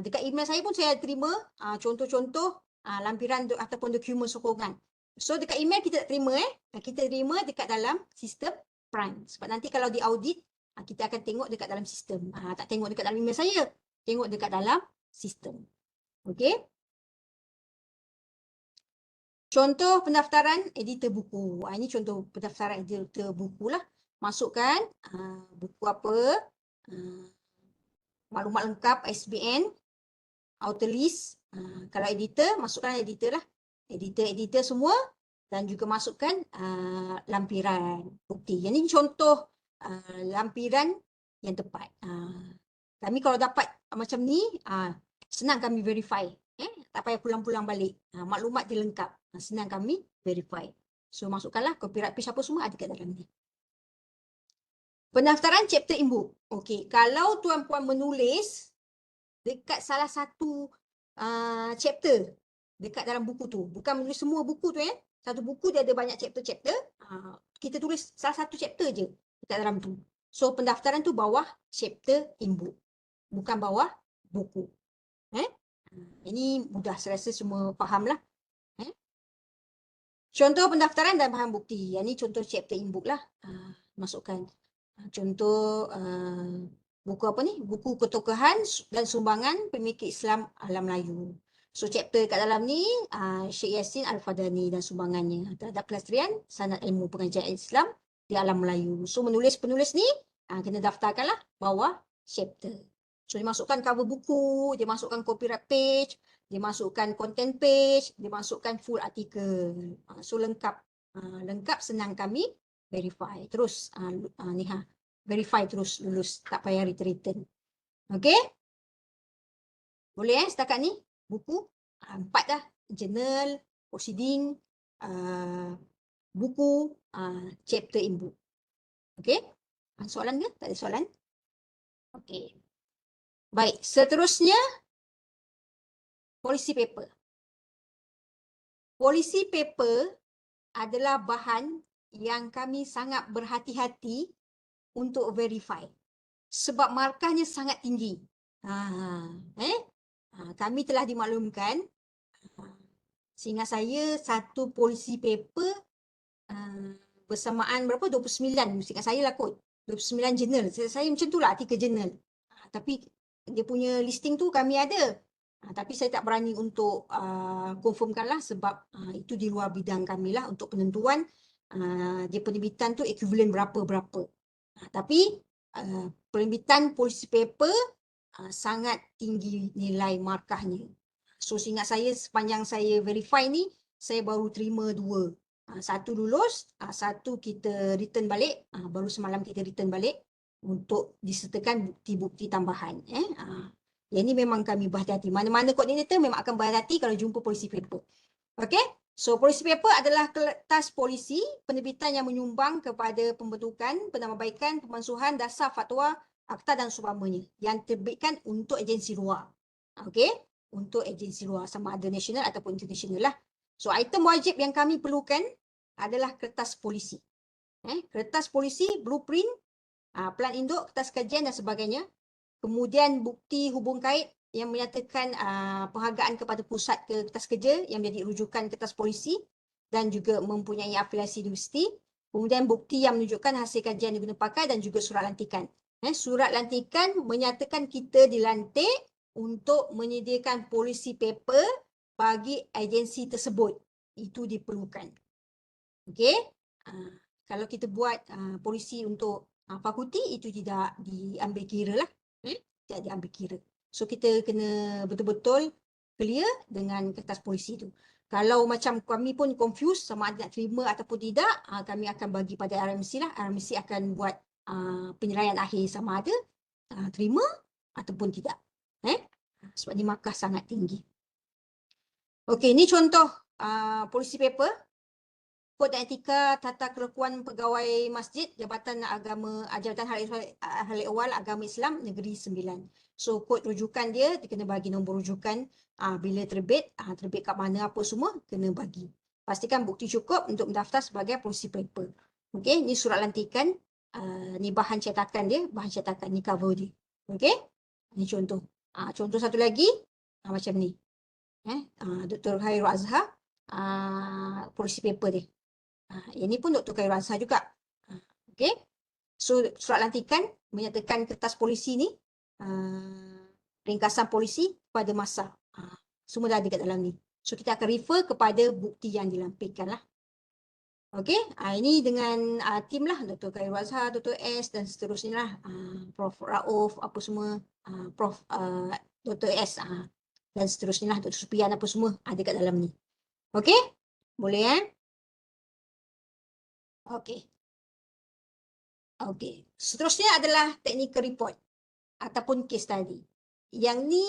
Dekat email saya pun saya terima contoh-contoh lampiran ataupun dokumen sokongan. So dekat email kita tak terima kita terima dekat dalam sistem prime. Sebab nanti kalau diaudit kita akan tengok dekat dalam sistem. Tak tengok dekat dalam email saya, tengok dekat dalam sistem. Okey. Contoh pendaftaran editor buku. Ini contoh pendaftaran editor buku lah. Masukkan buku apa, maklumat lengkap, ISBN, outer list. Kalau editor, masukkan editor lah. Editor semua dan juga masukkan lampiran bukti. Yang ini contoh lampiran yang tepat. Kami kalau dapat macam ni, senang kami verify. Tak payah pulang-pulang balik. Maklumat dia lengkap. Senang kami verify. So masukkanlah copyright page apa semua ada kat dalam ni. Pendaftaran chapter in-book. Okey, kalau tuan-puan menulis dekat salah satu chapter dekat dalam buku tu, bukan menulis semua buku tu ya. Satu buku dia ada banyak chapter-chapter, kita tulis salah satu chapter je dekat dalam tu. So pendaftaran tu bawah chapter in-book, bukan bawah buku. Ini mudah, saya rasa semua faham lah. Contoh pendaftaran dan bahan bukti. Yang ni contoh chapter in-book lah. Masukkan. Contoh buku apa ni? Buku Ketokohan dan Sumbangan Pemikir Islam Alam Melayu. So chapter kat dalam ni Syekh Yassin Al-Fadani dan sumbangannya terhadap pelestarian sanad ilmu pengajian Islam di Alam Melayu. So penulis ni kena daftarkanlah bawah chapter. So dia masukkan cover buku, dia masukkan copyright page, dia masukkan content page, dia masukkan full artikel. So lengkap. Lengkap, senang kami verify. Terus verify terus lulus, tak payah return. Okey? Boleh setakat ni? Buku 4 dah. Journal, proceeding, buku, chapter in book. Okey? Soalan ke? Tak ada soalan? Okey. Baik, seterusnya policy paper. Policy paper adalah bahan yang kami sangat berhati-hati untuk verify. Sebab markahnya sangat tinggi. Kami telah dimaklumkan, seingat saya satu policy paper bersamaan berapa? 29, seingat saya lah kot. 29 jurnal. Saya macam tu lah artikel jurnal. Tapi dia punya listing tu kami ada. Tapi saya tak berani untuk confirmkan lah sebab itu di luar bidang kami lah untuk penentuan dia penerbitan tu equivalent berapa-berapa. Tapi penerbitan policy paper sangat tinggi nilai markahnya. So seingat saya sepanjang saya verify ni, saya baru terima 2. Satu lulus, satu kita return balik, baru semalam kita return balik untuk disertakan bukti-bukti tambahan. Yang ini memang kami berhati-hati. Mana-mana koordinator memang akan berhati-hati kalau jumpa policy paper. Okey? So policy paper adalah kertas polisi penerbitan yang menyumbang kepada pembentukan, penambahbaikan, pemansuhan dasar fatwa, akta dan seumpamanya yang terbitkan untuk agensi luar. Okey? Untuk agensi luar sama ada nasional ataupun international lah. So item wajib yang kami perlukan adalah kertas polisi. Kertas polisi, blueprint, plan induk, kertas kajian dan sebagainya. Kemudian bukti hubung kait yang menyatakan penghargaan kepada pusat kertas kerja yang menjadi rujukan kertas polisi dan juga mempunyai afiliasi universiti. Kemudian bukti yang menunjukkan hasil kajian diguna pakai dan juga surat lantikan. Surat lantikan menyatakan kita dilantik untuk menyediakan policy paper bagi agensi tersebut. Itu diperlukan. Okey? Kalau kita buat polisi untuk fakulti, itu tidak diambil kira lah. Tidak diambil kira. So kita kena betul-betul clear dengan kertas polisi tu. Kalau macam kami pun confused sama ada nak terima ataupun tidak, kami akan bagi pada RMC lah. RMC akan buat penilaian akhir sama ada terima ataupun tidak. Sebab ni markah sangat tinggi. Okey, ni contoh policy paper. Kod dan etika tata kelakuan pegawai masjid Jabatan Agama Jabatan Hal Ehwal Agama Islam Negeri Sembilan. So kod rujukan dia kena bagi nombor rujukan bila terbit, terbit kat mana apa semua kena bagi. Pastikan bukti cukup untuk mendaftar sebagai policy paper. Okey, ni surat lantikan, ni bahan cetakan dia, bahan cetakan ni cover dia. Okey? Ni contoh. Contoh satu lagi macam ni. Dr. Khairul Azhar policy paper dia. Ini pun Dr. Khairul Azhar juga. Okey. So surat lantikan menyatakan kertas polisi ni ringkasan polisi pada masa. Semua dah ada kat dalam ni. So kita akan refer kepada bukti yang dilampirkan lah. Okey. Ini dengan tim lah Dr. Khairul Azhar, Dr. S dan seterusnya lah. Prof Rauf apa semua, Prof Dr. S dan seterusnya lah, Dr. Supian apa semua ada kat dalam ni. Okey? Boleh Okey. Okey. Seterusnya adalah technical report ataupun case study. Yang ni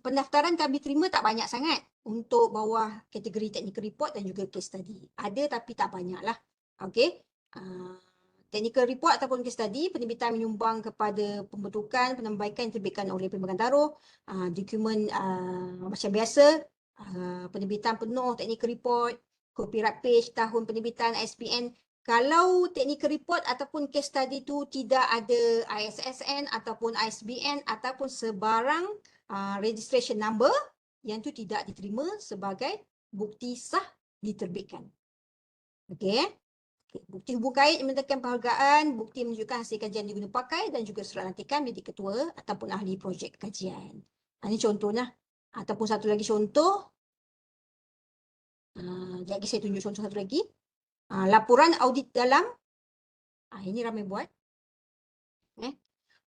Pendaftaran kami terima tak banyak sangat untuk bawah kategori technical report dan juga case study. Ada tapi tak banyak lah. Okey. Technical report ataupun case study, penerbitan menyumbang kepada pembentukan, penambaikan yang terbitkan oleh Perlembagaan Taruh, dokumen macam biasa, penerbitan penuh technical report, copyright page, tahun penerbitan, ISBN. Kalau technical report ataupun case study tu tidak ada ISSN ataupun ISBN ataupun sebarang registration number, yang tu tidak diterima sebagai bukti sah diterbitkan. Okey. Bukti hubung kait yang menyertakan penghargaan, bukti menunjukkan hasil kajian diguna pakai dan juga surat lantikan menjadi ketua ataupun ahli projek kajian. Ini contohnya. Ataupun satu lagi contoh, jadi saya tunjuk contoh satu lagi. Laporan audit dalam, ini ramai buat.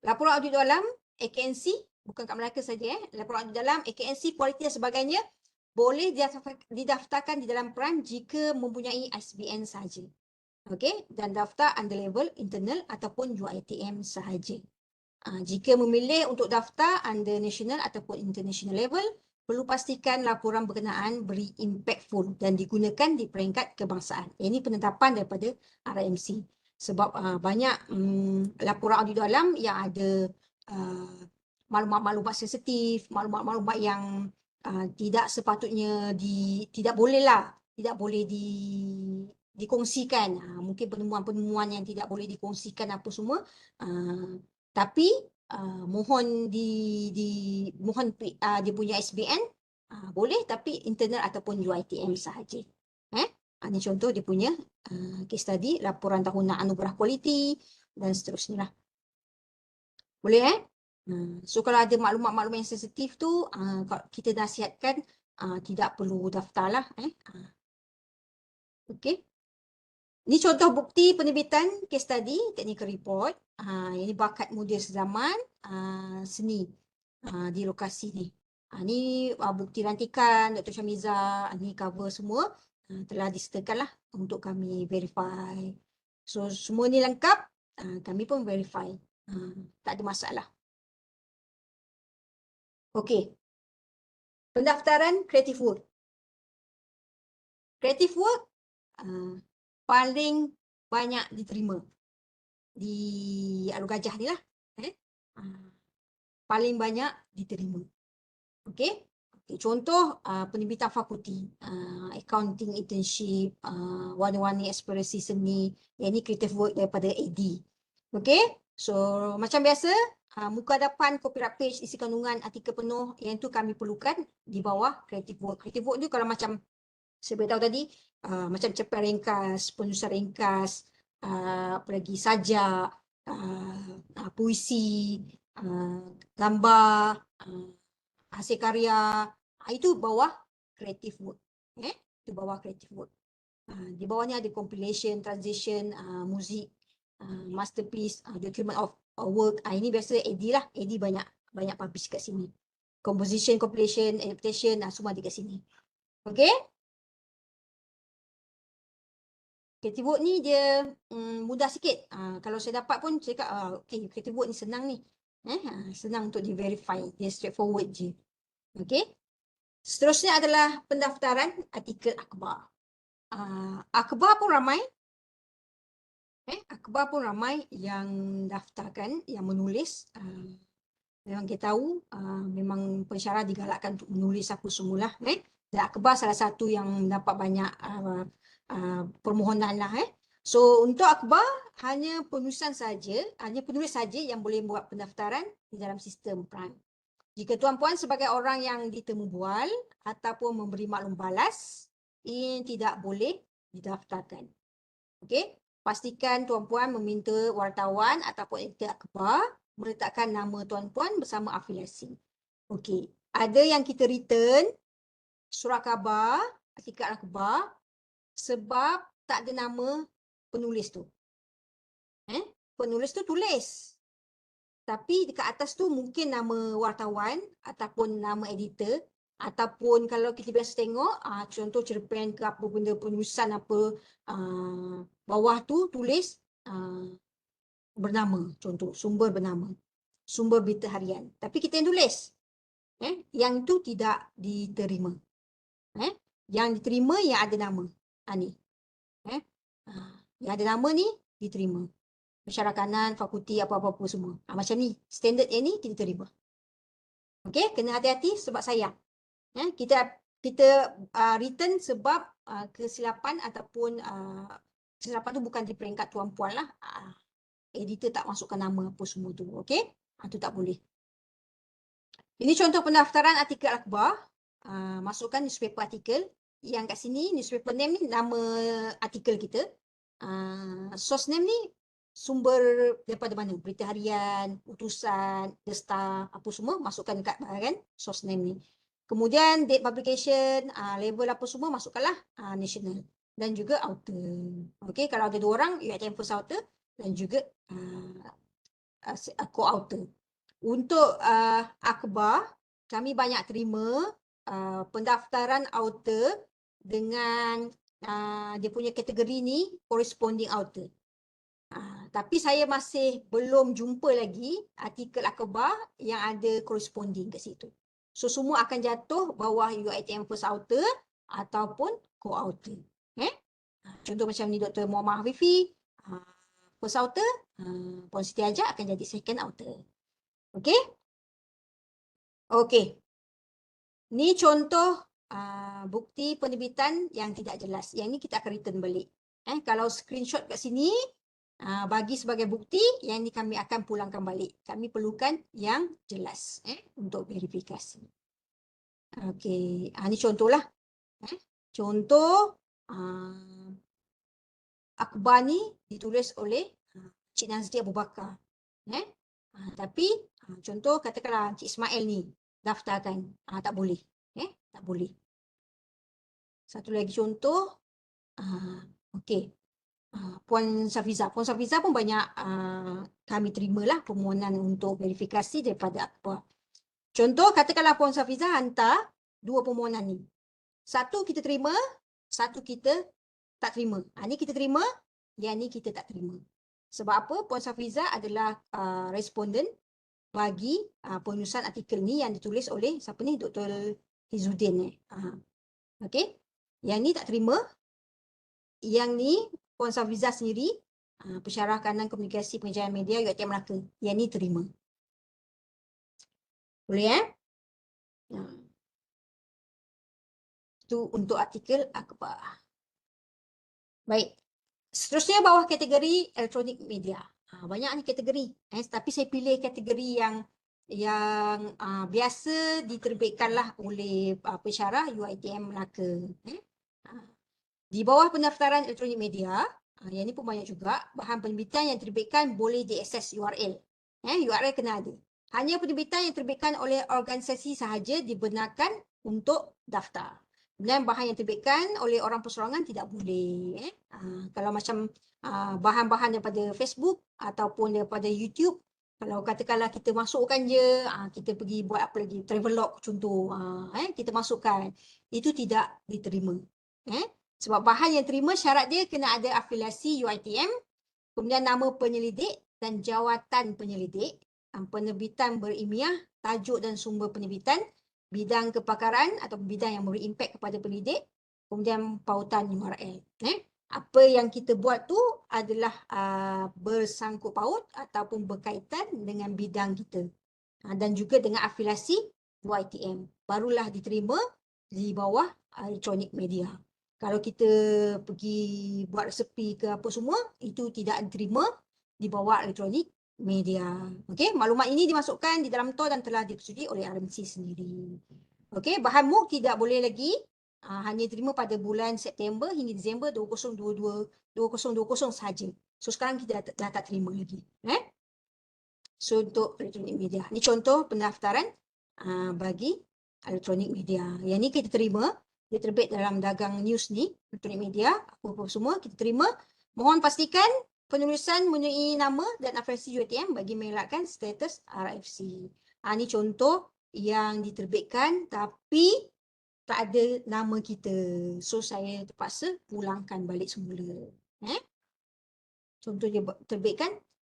Laporan audit dalam AKNC, bukan kat Melaka saja. Laporan audit dalam AKNC, kualiti dan sebagainya boleh didaftarkan di dalam peran jika mempunyai ISBN sahaja. Okey, dan daftar under level internal ataupun UiTM sahaja. Jika memilih untuk daftar under national ataupun international level, perlu pastikan laporan berkenaan beri impactful dan digunakan di peringkat kebangsaan. Ini penetapan daripada RMC. Sebab banyak laporan audit dalam yang ada maklumat-maklumat sensitif, maklumat-maklumat yang tidak sepatutnya tidak bolehlah, tidak boleh dikongsikan. Mungkin penemuan-penemuan yang tidak boleh dikongsikan apa semua. Tapi mohon mohon dia punya SBN boleh, tapi internal ataupun UiTM sahaja. Ini contoh dia punya case study, laporan tahunan anugerah kualiti dan seterusnya lah. Boleh So kalau ada maklumat-maklumat yang sensitif tu, kita nasihatkan tidak perlu daftar lah. Okey. Ini contoh bukti penerbitan case study, technical report. Ini bakat muda sezaman seni di lokasi ni. Ini bukti rantikan Dr. Syamiza, ini cover semua telah disertakan lah untuk kami verify. So semua ni lengkap, kami pun verify. Tak ada masalah. Okey. Pendaftaran creative work. Creative work paling banyak diterima di Alur Gajah ni lah. Paling banyak diterima. Okey. Contoh penerbitan fakulti, accounting internship, warna-warni eksplorasi seni, yang ini creative work daripada AD. Okey. So macam biasa, muka hadapan, copyright page, isi kandungan, artikel penuh, yang itu kami perlukan di bawah creative work. Creative work tu kalau macam saya beritahu tadi, macam cerpen ringkas, penulisan ringkas, apa lagi, sajak, puisi, gambar, hasil karya, itu bawah creative work. Itu bawah creative work. Di bawahnya ada compilation, transition, muzik, masterpiece, document of work. Ini biasa AD lah. AD banyak publish kat sini. Composition, compilation, adaptation, semua ada kat sini. Okey. Creative work ni dia mudah sikit. Kalau saya dapat pun saya cakap, okay, creative work ni senang ni. Senang untuk di-verify. Dia straightforward je. Okay. Seterusnya adalah pendaftaran artikel akhbar. Akhbar pun ramai. Akhbar pun ramai yang daftarkan, yang menulis. Memang kita tahu, memang pensyarah digalakkan untuk menulis apa semula. Dan akhbar salah satu yang dapat banyak permohonan lah. So untuk akhbar, hanya penulis saja yang boleh buat pendaftaran di dalam sistem Prime. Jika tuan-puan sebagai orang yang ditemu bual ataupun memberi maklum balas, ini tidak boleh didaftarkan. Okey, pastikan tuan-puan meminta wartawan ataupun editor akhbar meletakkan nama tuan-puan bersama afiliasi. Okey, ada yang kita return surat khabar, artikel akhbar sebab tak ada nama penulis tu. Penulis tu tulis. Tapi dekat atas tu mungkin nama wartawan ataupun nama editor, ataupun kalau kita biasa tengok contoh cerpen ke apa benda penulisan apa, bawah tu tulis bernama, contoh sumber bernama, sumber berita harian. Tapi kita yang tulis. Yang itu tidak diterima. Yang diterima yang ada nama. Ni. Yang ada nama ni diterima. Pensyarakanan, fakulti, apa-apa semua. Macam ni. Standard yang ni kita terima. Okey, kena hati-hati sebab sayang. Kita return sebab kesilapan ataupun kesilapan tu bukan di peringkat tuan puan lah. Editor tak masukkan nama apa semua tu. Okey, tu tak boleh. Ini contoh pendaftaran artikel akhbar. Masukkan newspaper artikel. Yang kat sini newspaper name ni nama artikel kita. Source name ni sumber daripada mana? Berita Harian, Utusan, The Star, apa semua masukkan dekat bahagian source name ni. Kemudian date publication, label apa semua masukkanlah national dan juga author. Okey, kalau ada 2 orang, UiTM first author dan juga co-author. Untuk akhbar, kami banyak terima pendaftaran author dengan dia punya kategori ni corresponding author. Tapi saya masih belum jumpa lagi artikel akhbar yang ada corresponding kat situ. So semua akan jatuh bawah UiTM first author ataupun co-author. Contoh macam ni Dr. Muhammad Hafifi, first author, Puan Siti Ajak akan jadi second author. Okey? Okey. Ni contoh bukti penerbitan yang tidak jelas. Yang ni kita akan return balik. Kalau screenshot kat sini, bagi sebagai bukti, yang ni kami akan pulangkan balik. Kami perlukan yang jelas untuk verifikasi. Okey, ni contohlah. Contoh akhbar ni ditulis oleh Cik Nazri Abu Bakar. Tapi contoh katakanlah Cik Ismail ni daftarkan, tak boleh. Tak boleh. Satu lagi contoh, okey. Puan Safiza. Puan Safiza pun banyak kami terimalah permohonan untuk verifikasi daripada akhbar. Contoh, katakanlah Puan Safiza hantar 2 permohonan ni. Satu kita terima, satu kita tak terima. Ni kita terima, yang ni kita tak terima. Sebab apa? Puan Safiza adalah responden bagi penulisan artikel ni yang ditulis oleh siapa ni? Dr. Hizuddin. Okey. Yang ni tak terima. Yang ni Puan Safiza sendiri, Pensyarah Kanan Komunikasi Pengajian Media UiTM Melaka. Yang ni terima. Boleh Itu untuk artikel akhbar. Baik. Seterusnya bawah kategori elektronik media. Banyak ni kategori. Tapi saya pilih kategori yang biasa diterbitkanlah oleh pensyarah UiTM Melaka. Di bawah pendaftaran elektronik media, yang ni pun banyak juga, bahan penerbitan yang diterbitkan boleh diakses URL. URL kena ada. Hanya penerbitan yang diterbitkan oleh organisasi sahaja dibenarkan untuk daftar. Dan bahan yang diterbitkan oleh orang perseorangan tidak boleh. Kalau macam bahan-bahan daripada Facebook ataupun daripada YouTube, kalau katakanlah kita masukkan je, kita pergi buat apa lagi, travelog contoh, kita masukkan, itu tidak diterima. Sebab bahan yang terima syarat dia kena ada afiliasi UiTM, kemudian nama penyelidik dan jawatan penyelidik, penerbitan berilmiah, tajuk dan sumber penerbitan, bidang kepakaran atau bidang yang memberi impak kepada pendidik, kemudian pautan URL. Apa yang kita buat tu adalah bersangkut paut ataupun berkaitan dengan bidang kita dan juga dengan afiliasi UiTM. Barulah diterima di bawah elektronik media. Kalau kita pergi buat resepi ke apa semua, itu tidak diterima di bawah elektronik media. Okey, maklumat ini dimasukkan di dalam TOR dan telah disetujui oleh RMC sendiri. Okey, bahan MOOC tidak boleh lagi hanya diterima pada bulan September hingga Disember 2020 sahaja. So sekarang kita dah tak terima lagi. So untuk elektronik media. Ini contoh pendaftaran bagi elektronik media. Yang ni kita terima, dia terbit dalam dagang news ni, elektronik media, apa-apa semua kita terima. Mohon pastikan penulisan menyertai nama dan afiliasi UiTM bagi mengelakkan status RFC. Ini contoh yang diterbitkan tapi tak ada nama kita. So saya terpaksa pulangkan balik semula. Contoh dia terbitkan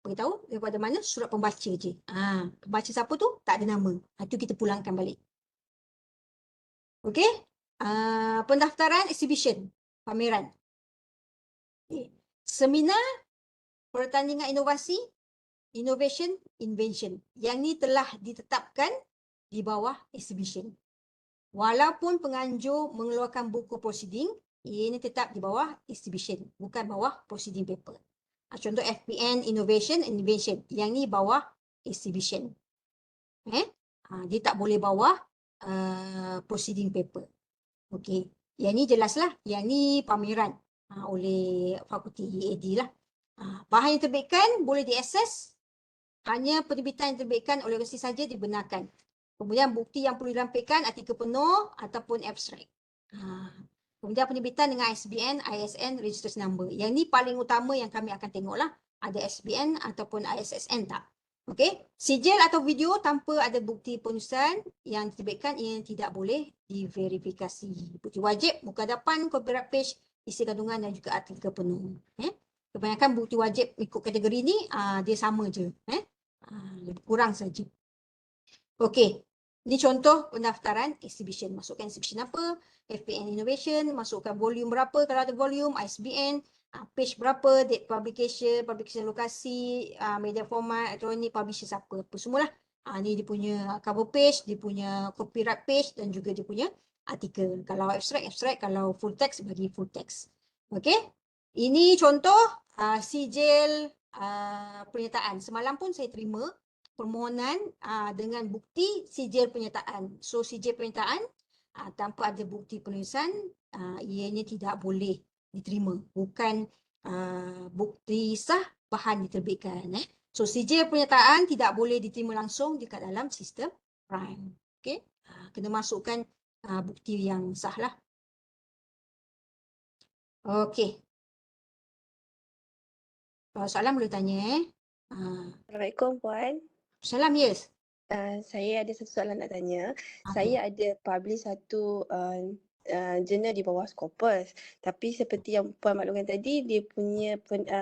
Beritahu daripada mana? Surat pembaca je. Pembaca siapa tu? Tak ada nama. Itu kita pulangkan balik. Okey? Pendaftaran exhibition, pameran. Okay. Seminar pertandingan inovasi, innovation, invention. Yang ni telah ditetapkan di bawah exhibition. Walaupun penganjur mengeluarkan buku proceeding, ini tetap di bawah exhibition, bukan bawah proceeding paper. Contoh FPN, innovation, invention. Yang ni bawah exhibition. Dia tak boleh bawah proceeding paper. Okey. Yang ni jelaslah. Yang ni pameran oleh fakulti EAD lah. Bahan yang diterbitkan boleh diakses. Hanya penerbitan yang diterbitkan oleh universiti saja dibenarkan. Kemudian bukti yang perlu dirampaikan artikel penuh ataupun abstrak. Kemudian penerbitan dengan ISBN, ISN, registration number. Yang ni paling utama yang kami akan tengoklah. Ada ISBN ataupun ISSN tak. Okey. Sijil atau video tanpa ada bukti penulisan yang diterbitkan ia tidak boleh diverifikasi. Bukti wajib, muka hadapan, copyright page, isi kandungan dan juga artikel penuh. Kebanyakan bukti wajib ikut kategori ni dia sama je. Lebih kurang saja. Okey. Ini contoh pendaftaran exhibition. Masukkan exhibition apa, FPN Innovation, masukkan volume berapa kalau ada volume, ISBN, page berapa, date publication, publication lokasi, media format, elektronik, publisher siapa, apa semualah. Ni dia punya cover page, dia punya copyright page dan juga dia punya artikel. Kalau abstract, kalau full text, bagi full text. Okey. Ini contoh sijil pernyataan. Semalam pun saya terima permohonan dengan bukti sijil penyertaan. So sijil penyertaan tanpa ada bukti penulisan ianya tidak boleh diterima. Bukan bukti sah bahan diterbitkan. So sijil penyertaan tidak boleh diterima langsung dekat dalam sistem Prime. Okey. Kena masukkan bukti yang sah lah. Okey. Kalau soalan boleh tanya. Assalamualaikum Puan. Salam, yes. Saya ada satu soalan nak tanya. Saya ada publish satu jurnal di bawah Scopus. Tapi seperti yang Puan maklumkan tadi, dia punya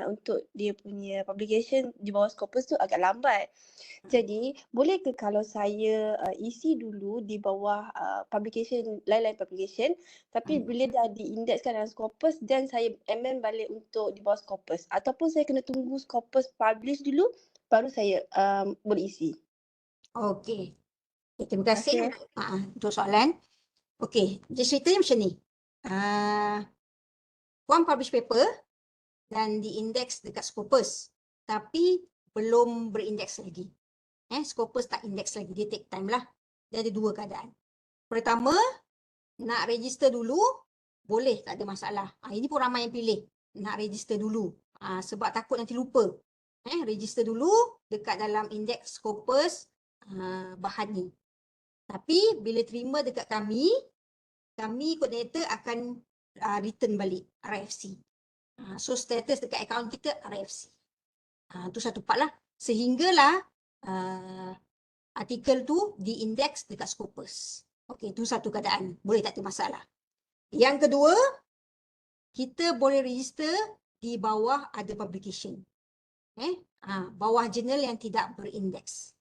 untuk dia punya publication di bawah Scopus tu agak lambat. Jadi, boleh ke kalau saya isi dulu di bawah publication, lain-lain publication, tapi bila dah diindekskan dalam Scopus dan saya amend balik untuk di bawah Scopus, ataupun saya kena tunggu Scopus publish dulu baru saya boleh isi? Okey. Terima kasih untuk soalan. Okey, dia ceritanya macam ni. Puan publish paper dan diindeks dekat Scopus. Tapi belum berindeks lagi. Scopus tak indeks lagi. Dia take time lah. Dia ada dua keadaan. Pertama, nak register dulu, boleh, tak ada masalah. Ini pun ramai yang pilih. Nak register dulu. Sebab takut nanti lupa. Register dulu dekat dalam indeks Scopus bahan ni. Tapi bila terima dekat kami coordinator akan return balik RFC. So status dekat akaun kita RFC. Tu satu part lah. Sehinggalah artikel tu diindeks dekat Scopus. Okey, tu satu keadaan. Boleh, tak ada masalah. Yang kedua, kita boleh register di bawah ada publication. Bawah jurnal yang tidak berindeks.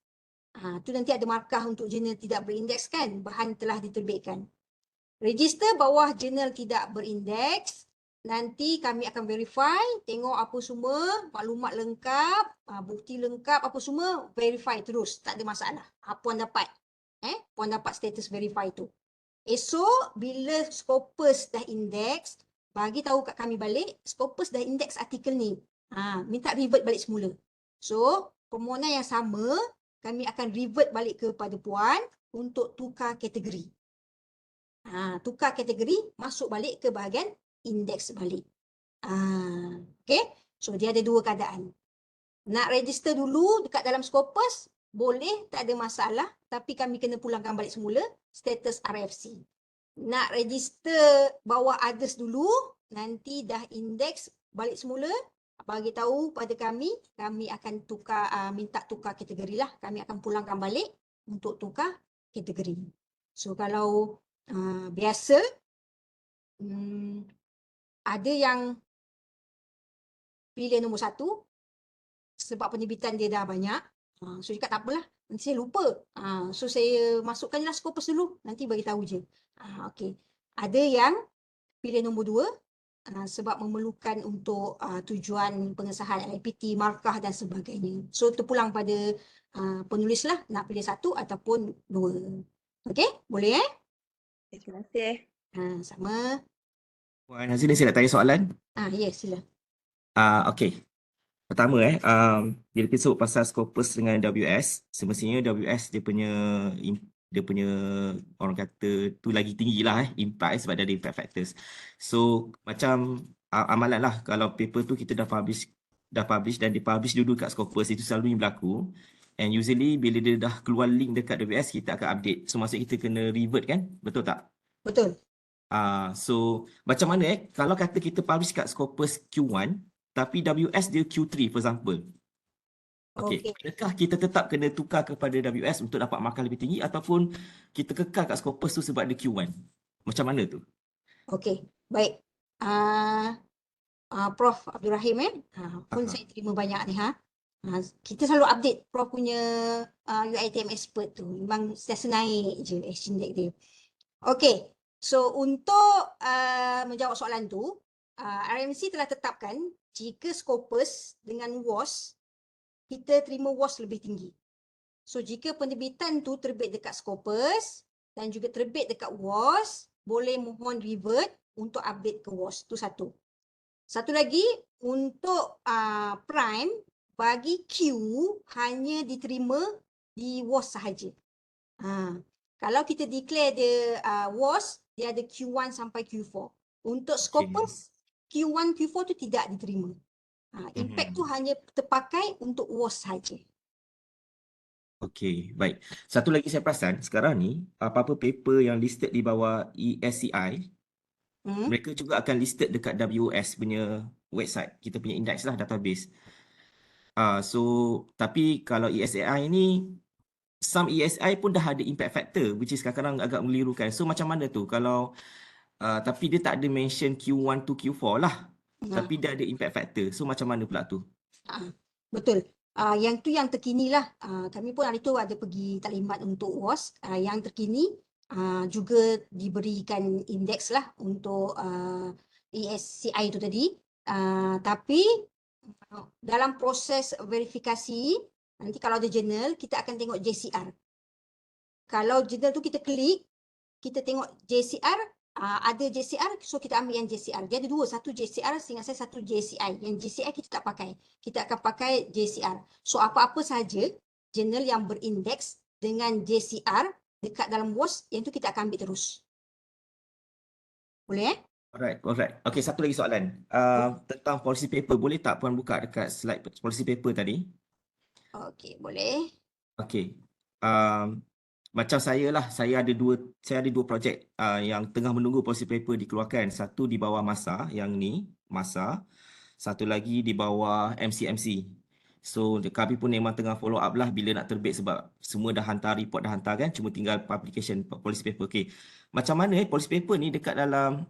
Tu nanti ada markah untuk jurnal tidak berindeks kan, bahan telah diterbitkan. Register bawah jurnal tidak berindeks, nanti kami akan verify, tengok apa semua, maklumat lengkap, bukti lengkap, apa semua, verify terus, tak ada masalah. Puan dapat, puan dapat status verify tu. Esok bila Scopus dah indeks, bagi tahu kat kami balik, Scopus dah indeks artikel ni. Minta revert balik semula. So, permohonan yang sama, kami akan revert balik kepada puan untuk tukar kategori. Tukar kategori, masuk balik ke bahagian indeks balik. Okay, so dia ada dua keadaan. Nak register dulu dekat dalam Scopus, boleh, tak ada masalah. Tapi kami kena pulangkan balik semula status RFC. Nak register bawah others dulu, nanti dah indeks balik semula, bagi tahu pada kami akan tukar, minta tukar kategori lah. Kami akan pulangkan balik untuk tukar kategori. So kalau biasa, ada yang pilih nombor 1, sebab penerbitan dia dah banyak. So cakap tak apalah, nanti saya lupa. So saya masukkan je lah Scopus dulu, nanti bagi tahu je. Okey. Ada yang pilih nombor 2 sebab memerlukan untuk tujuan pengesahan LPT, markah dan sebagainya. So terpulang pada penulis lah nak pilih 1 ataupun 2. Okey, boleh Terima kasih. sama. Puan Hazrin, saya nak tanya soalan. Yes, sila. Okey. Pertama bila kita sebut pasal Scopus dengan WS, semestinya WS dia punya orang kata tu lagi tinggi lah impact sebab dia ada impact factors. So macam amalan lah kalau paper tu kita dah publish dan dipublish dulu kat Scopus, itu selalunya berlaku. And usually bila dia dah keluar link dekat WS, kita akan update. So maksudnya kita kena revert kan? Betul tak? Betul. So macam mana kalau kata kita publish kat Scopus Q1 tapi WS dia Q3 for example. Okey, adakah kita tetap kena tukar kepada WS untuk dapat markah lebih tinggi ataupun kita kekal kat Scopus tu sebab dia Q1? Macam mana tu? Okey, baik. Prof Abdul Rahim pun saya terima banyak ni kita selalu update Prof punya UiTM expert tu. Memang sentiasa naik je index dia. Okey. So untuk menjawab soalan tu, RMC telah tetapkan jika Scopus dengan WAS kita terima WAS lebih tinggi. So jika penerbitan tu terbit dekat Scopus dan juga terbit dekat WAS, boleh mohon revert untuk update ke WAS. Tu satu. Satu lagi, untuk Prime, bagi Q hanya diterima di WAS sahaja. Kalau kita declare dia WAS, dia ada Q1 sampai Q4. Untuk Scopus, Q1, Q4 tu tidak diterima. Impact tu hanya terpakai untuk WAS sahaja. Okey, baik. Satu lagi saya perasan, sekarang ni apa-apa paper yang listed di bawah ESCI, mereka juga akan listed dekat WOS punya website, kita punya index lah, database. So tapi kalau ESCI ni, some ESCI pun dah ada impact factor, which is kadang-kadang agak melirukan. So macam mana tu? Kalau tapi dia tak ada mention Q1 to Q4 lah. Tapi dia ada impact factor. So macam mana pula tu? Betul. Yang tu yang terkini lah. Kami pun hari tu ada pergi taklimat untuk WAS. Yang terkini juga diberikan indeks lah untuk ESCI tu tadi. Tapi dalam proses verifikasi, nanti kalau ada jurnal, kita akan tengok JCR. Kalau jurnal tu kita klik, kita tengok JCR, ada JCR, so kita ambil yang JCR. Dia ada dua, satu JCR, seingat saya satu JCI. Yang JCI kita tak pakai. Kita akan pakai JCR. So apa-apa sahaja jurnal yang berindeks dengan JCR dekat dalam WAS, yang tu kita akan ambil terus. Boleh Alright. Okay, satu lagi soalan. Tentang policy paper, boleh tak Puan buka dekat slide policy paper tadi? Okey, boleh. Okay. Macam saya lah, saya ada dua projek yang tengah menunggu policy paper dikeluarkan. Satu di bawah MASA, yang ni, MASA. Satu lagi di bawah MCMC. So kami pun memang tengah follow up lah bila nak terbit sebab semua dah hantar, report dah hantar kan. Cuma tinggal publication policy paper. Okay. Macam mana policy paper ni dekat dalam,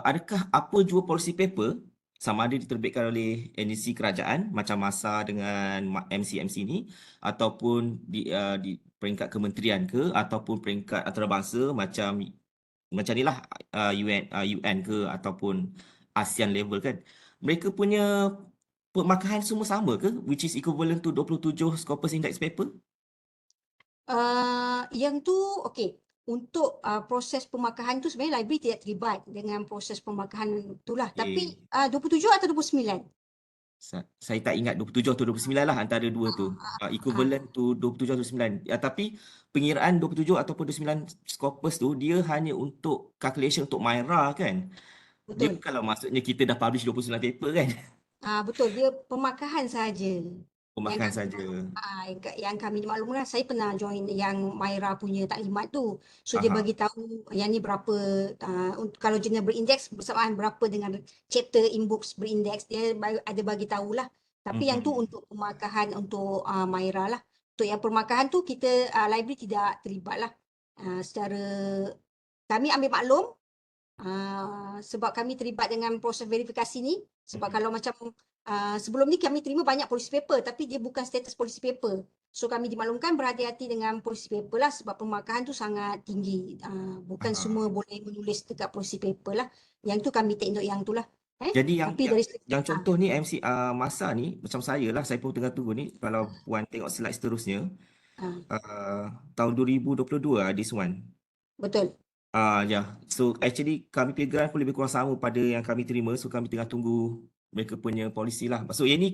adakah apa jua policy paper sama ada diterbitkan oleh agensi kerajaan macam MASA dengan MCMC ni ataupun di peringkat kementerian ke ataupun peringkat antarabangsa macam ni lah UN ke ataupun ASEAN level kan, mereka punya pemarkahan semua sama ke, which is equivalent to 27 Scopus Index paper? Yang tu okey. Untuk proses pemarkahan tu sebenarnya library tidak terlibat dengan proses pemarkahan itulah. Tapi 27 atau 29? Saya tak ingat 27 atau 29 lah antara dua tu. Equivalent to 27 atau 29. Tapi pengiraan 27 ataupun 29 Scopus tu dia hanya untuk calculation untuk MyRA kan. Dia Betul. kalau maksudnya kita dah publish 29 paper kan. Betul, dia pemarkahan sahaja. Pemarkahan saja. Yang kami maklumlah, saya pernah join yang Myra punya taklimat tu. So dia bagi tahu yang ni berapa, kalau jurnal berindeks bersamaan berapa dengan chapter inbooks berindeks, dia ada bagi tahulah. Tapi yang tu untuk pemarkahan untuk Myra lah. Untuk yang pemarkahan tu kita library tidak terlibat lah. Secara kami ambil maklum sebab kami terlibat dengan proses verifikasi ni. Sebab kalau macam sebelum ni kami terima banyak policy paper tapi dia bukan status policy paper. So kami dimaklumkan berhati-hati dengan policy paper lah sebab pemarkahan tu sangat tinggi. Bukan semua boleh menulis dekat policy paper lah. Yang tu kami take note yang tu lah. Jadi Tapi dari yang contoh ni MC masa ni macam saya lah, saya pun tengah tunggu ni, kalau Puan tengok slide seterusnya, tahun 2022 this one. betul. Ya. So actually kami punya grant pun lebih kurang sama pada yang kami terima. So kami tengah tunggu mereka punya polisi lah. Maksud ini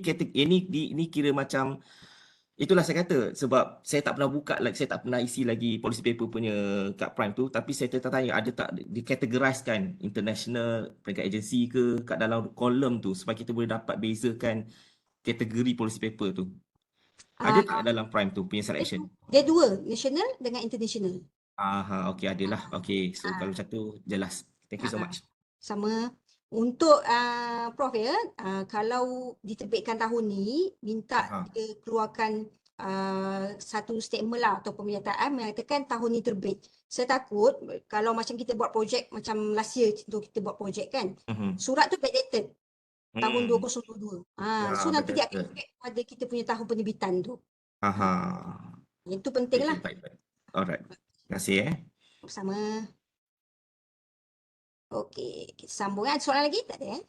kira macam, itulah saya kata, sebab saya tak pernah buka lagi, saya tak pernah isi lagi policy paper punya kat Prime tu, tapi saya tertanya ada tak dikategoriskan international peringkat agensi ke kat dalam kolom tu supaya kita boleh dapat bezakan kategori policy paper tu. Ada tak dalam Prime tu punya selection? Dia dua, national dengan international. Okey, adalah. Okey, so kalau macam tu jelas. Thank you so much. Sama. Untuk Prof ya, kalau diterbitkan tahun ni, minta dia keluarkan satu statement lah atau pernyataan mengatakan tahun ni terbit. Saya takut kalau macam kita buat projek macam last year tu kita buat projek kan, surat tu backdated tahun 2022. So nanti dia akan effect pada kita punya tahun penerbitan tu. Itu penting lah. Baik. Alright. Terima kasih Sama. Okey, kita sambung. Ada soalan lagi? Tak ada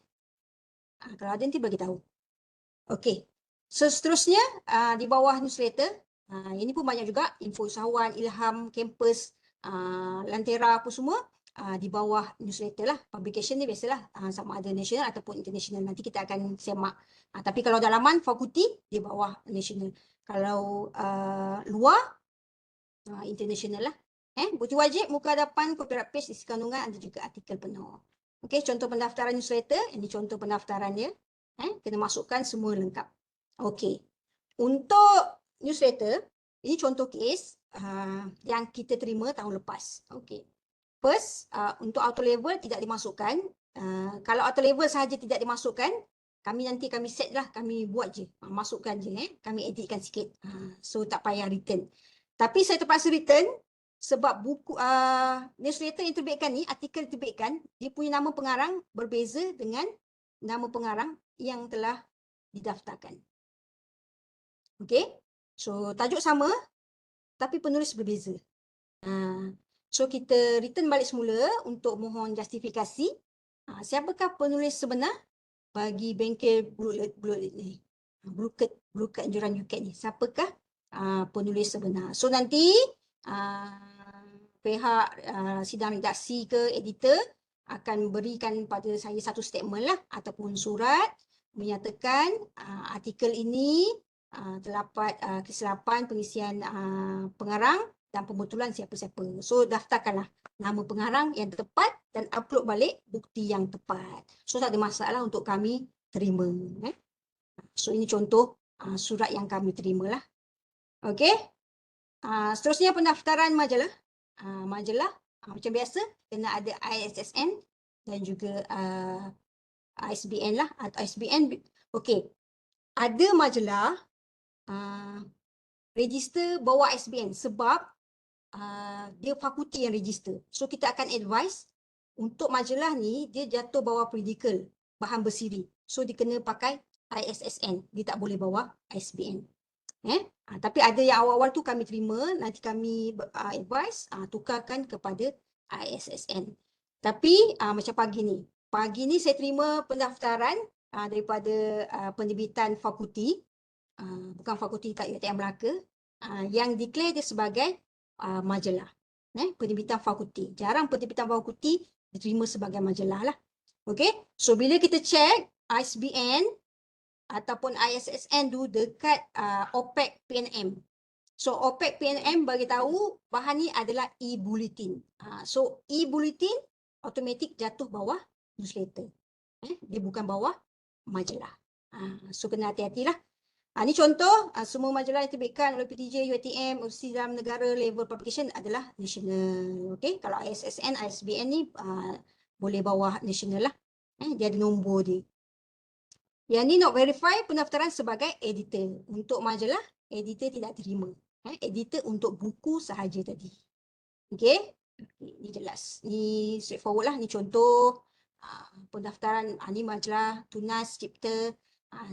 kalau ada nanti bagi tahu. Okey. So seterusnya di bawah newsletter, ini pun banyak juga info usahawan, Ilham, kampus, Lantera apa semua di bawah newsletter lah. Publication ni biasalah sama ada national ataupun international. Nanti kita akan semak. Tapi kalau dalaman fakulti di bawah national. Kalau luar international lah. Bukti wajib, muka hadapan, copyright page, isi kandungan, ada juga artikel penuh. Okey, contoh pendaftaran newsletter. Ini contoh pendaftaran dia. Kena masukkan semua lengkap. Okey. Untuk newsletter, ini contoh kes yang kita terima tahun lepas. Okey. First, untuk auto level tidak dimasukkan. Kalau auto level sahaja tidak dimasukkan, kami set lah, kami buat je. Masukkan je. Kami editkan sikit. So tak payah return. Tapi saya terpaksa return sebab buku newsletter yang terbitkan ni, artikel terbitkan, dia punya nama pengarang berbeza dengan nama pengarang yang telah didaftarkan. Okey. So tajuk sama tapi penulis berbeza. So kita return balik semula untuk mohon justifikasi. Siapakah penulis sebenar bagi bengkel Blue anjuran UCAT ni? Siapakah penulis sebenar? So nanti pihak sidang redaksi ke editor akan berikan pada saya satu statement lah ataupun surat menyatakan artikel ini terdapat kesilapan pengisian pengarang dan pembetulan siapa-siapa. So daftarkanlah nama pengarang yang tepat dan upload balik bukti yang tepat. So tak ada masalah untuk kami terima. So ini contoh surat yang kami terima lah. Okey. Seterusnya pendaftaran majalah. Majalah macam biasa kena ada ISSN dan juga ISBN lah atau ISBN. Okey. Ada majalah register bawa ISBN sebab dia fakulti yang register. So kita akan advise untuk majalah ni dia jatuh bawah predikal bahan bersiri. So dia kena pakai ISSN. Dia tak boleh bawa ISBN. Tapi ada yang awal-awal tu kami terima, nanti kami advise tukarkan kepada ISSN. Tapi macam pagi ni saya terima pendaftaran daripada penerbitan fakulti, bukan fakulti kat UiTM Melaka, yang declare dia sebagai majalah. Penerbitan fakulti. Jarang penerbitan fakulti diterima sebagai majalah lah. Okey. So bila kita check ISBN ataupun ISSN tu dekat OPEC PNM. So OPEC PNM bagi tahu bahan ni adalah e-bulletin. So e-bulletin automatik jatuh bawah newsletter. Dia bukan bawah majalah. So kena hati-hatilah. Ini contoh semua majalah yang diterbitkan oleh PTJ, UiTM, universiti dalam negara level publication adalah national. Okey, kalau ISSN, ISBN ni boleh bawah national lah. Dia ada nombor dia. Yang ni not verify pendaftaran sebagai editor. Untuk majalah, editor tidak terima. Editor untuk buku sahaja tadi. Okey? Ini jelas. Ini straightforward lah. Ini contoh pendaftaran. Ini majalah, tunas, cipta.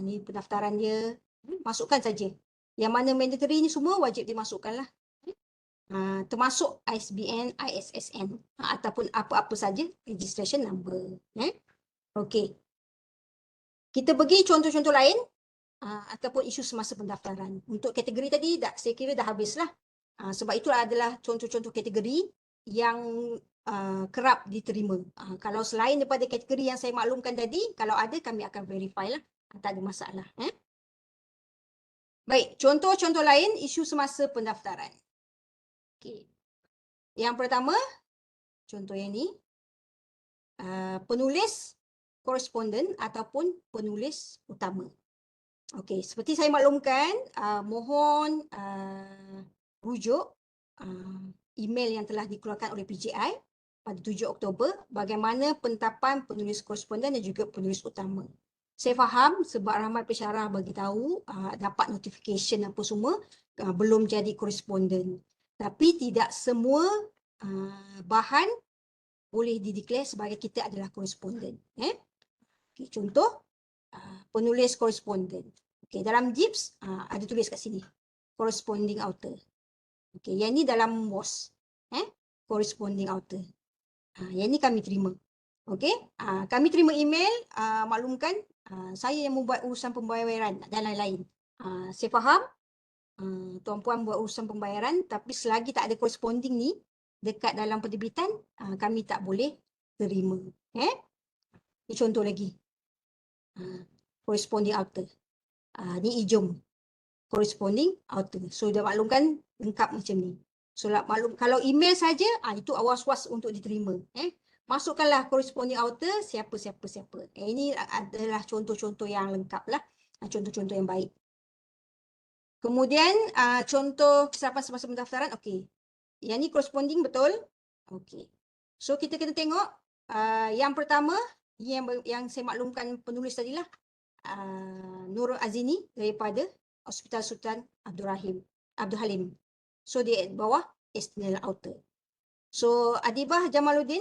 Ni pendaftaran dia. Masukkan saja. Yang mana mandatory ni semua wajib dimasukkan lah. Termasuk ISBN, ISSN ataupun apa-apa saja registration number. Okey. Kita pergi contoh-contoh lain ataupun isu semasa pendaftaran. Untuk kategori tadi saya kira dah habislah. Sebab itu adalah contoh-contoh kategori yang kerap diterima. Kalau selain daripada kategori yang saya maklumkan tadi, kalau ada kami akan verify lah. Tak ada masalah. Baik, contoh-contoh lain isu semasa pendaftaran. Okey. Yang pertama, contoh yang ni, penulis koresponden ataupun penulis utama. Okey, seperti saya maklumkan, mohon rujuk email yang telah dikeluarkan oleh PJI pada 7 Oktober bagaimana penetapan penulis koresponden dan juga penulis utama. Saya faham sebab ramai pensyarah bagi tahu dapat notification apa semua belum jadi koresponden. Tapi tidak semua bahan boleh dideklar sebagai kita adalah koresponden. Okay, contoh penulis koresponden. Okay, dalam JIPS ada tulis kat sini corresponding author. Okay, yang ni dalam WOS. Corresponding author. Yang ni kami terima. Okey, kami terima email maklumkan saya yang membuat urusan pembayaran dan lain-lain. Saya faham tuan-puan buat urusan pembayaran tapi selagi tak ada corresponding ni dekat dalam penerbitan kami tak boleh terima. Ini contoh lagi. Corresponding author. Ni ijom. Corresponding author. So dah maklumkan lengkap macam ni. So maklum kalau email saja itu awas-was untuk diterima. Masukkanlah corresponding author siapa. Ini adalah contoh-contoh yang lengkap lah. Contoh-contoh yang baik. Kemudian contoh kesilapan semasa pendaftaran. Okey. Yang ni corresponding betul? Okey. So kita kena tengok yang pertama yang saya maklumkan penulis tadilah Nurul Azini daripada Hospital Sultan Abdul Halim. So dia bawah external author. So Adibah Jamaluddin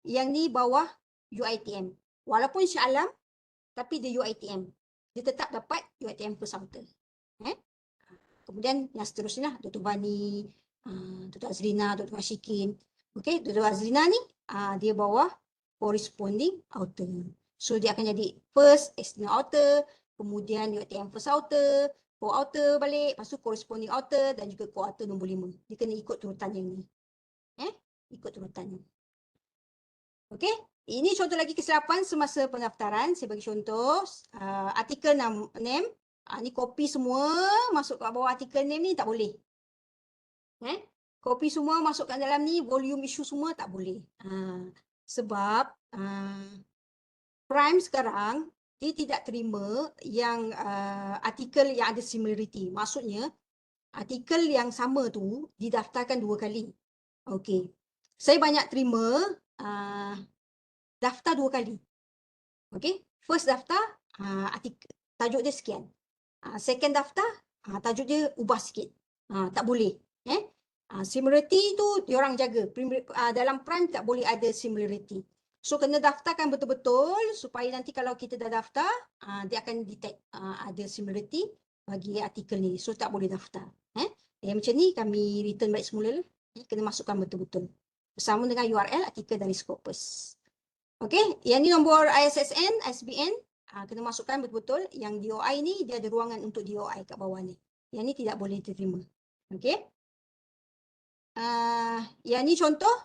yang ni bawah UiTM. Walaupun Shah Alam tapi dia UiTM. Dia tetap dapat UiTM first author. Kemudian yang seterusnya Dr. Bani, Dr. Azrina, Dr. Ashikin. Okey, Dr. Azrina ni dia bawah corresponding author. So dia akan jadi first external author, kemudian UiTM first author, co-author balik, lepas tu corresponding author dan juga co-author nombor 5. Dia kena ikut turutan yang ni. Ikut turutan ni. Okey, ini contoh lagi kesilapan semasa pendaftaran. Saya bagi contoh artikel name. Ni kopi semua masuk kat bawah artikel name ni tak boleh. Kopi semua masuk kat dalam ni, volume isu semua tak boleh. Sebab Prime sekarang dia tidak terima yang artikel yang ada similarity. Maksudnya artikel yang sama tu didaftarkan 2 kali. Okey. Saya banyak terima daftar 2 kali. Okey. First daftar artikel tajuk dia sekian. Second daftar tajuk dia ubah sikit. Tak boleh. Similarity tu diorang jaga. Dalam Prime tak boleh ada similarity. So kena daftarkan betul-betul supaya nanti kalau kita dah daftar dia akan detect ada similarity bagi artikel ni. So tak boleh daftar. Yang macam ni kami return balik semula lah. Kena masukkan betul-betul. Bersama dengan URL artikel dari Scopus. Okey, yang ni nombor ISSN, ISBN. Kena masukkan betul-betul. Yang DOI ni dia ada ruangan untuk DOI kat bawah ni. Yang ni tidak boleh diterima. Okey. Yang ni contoh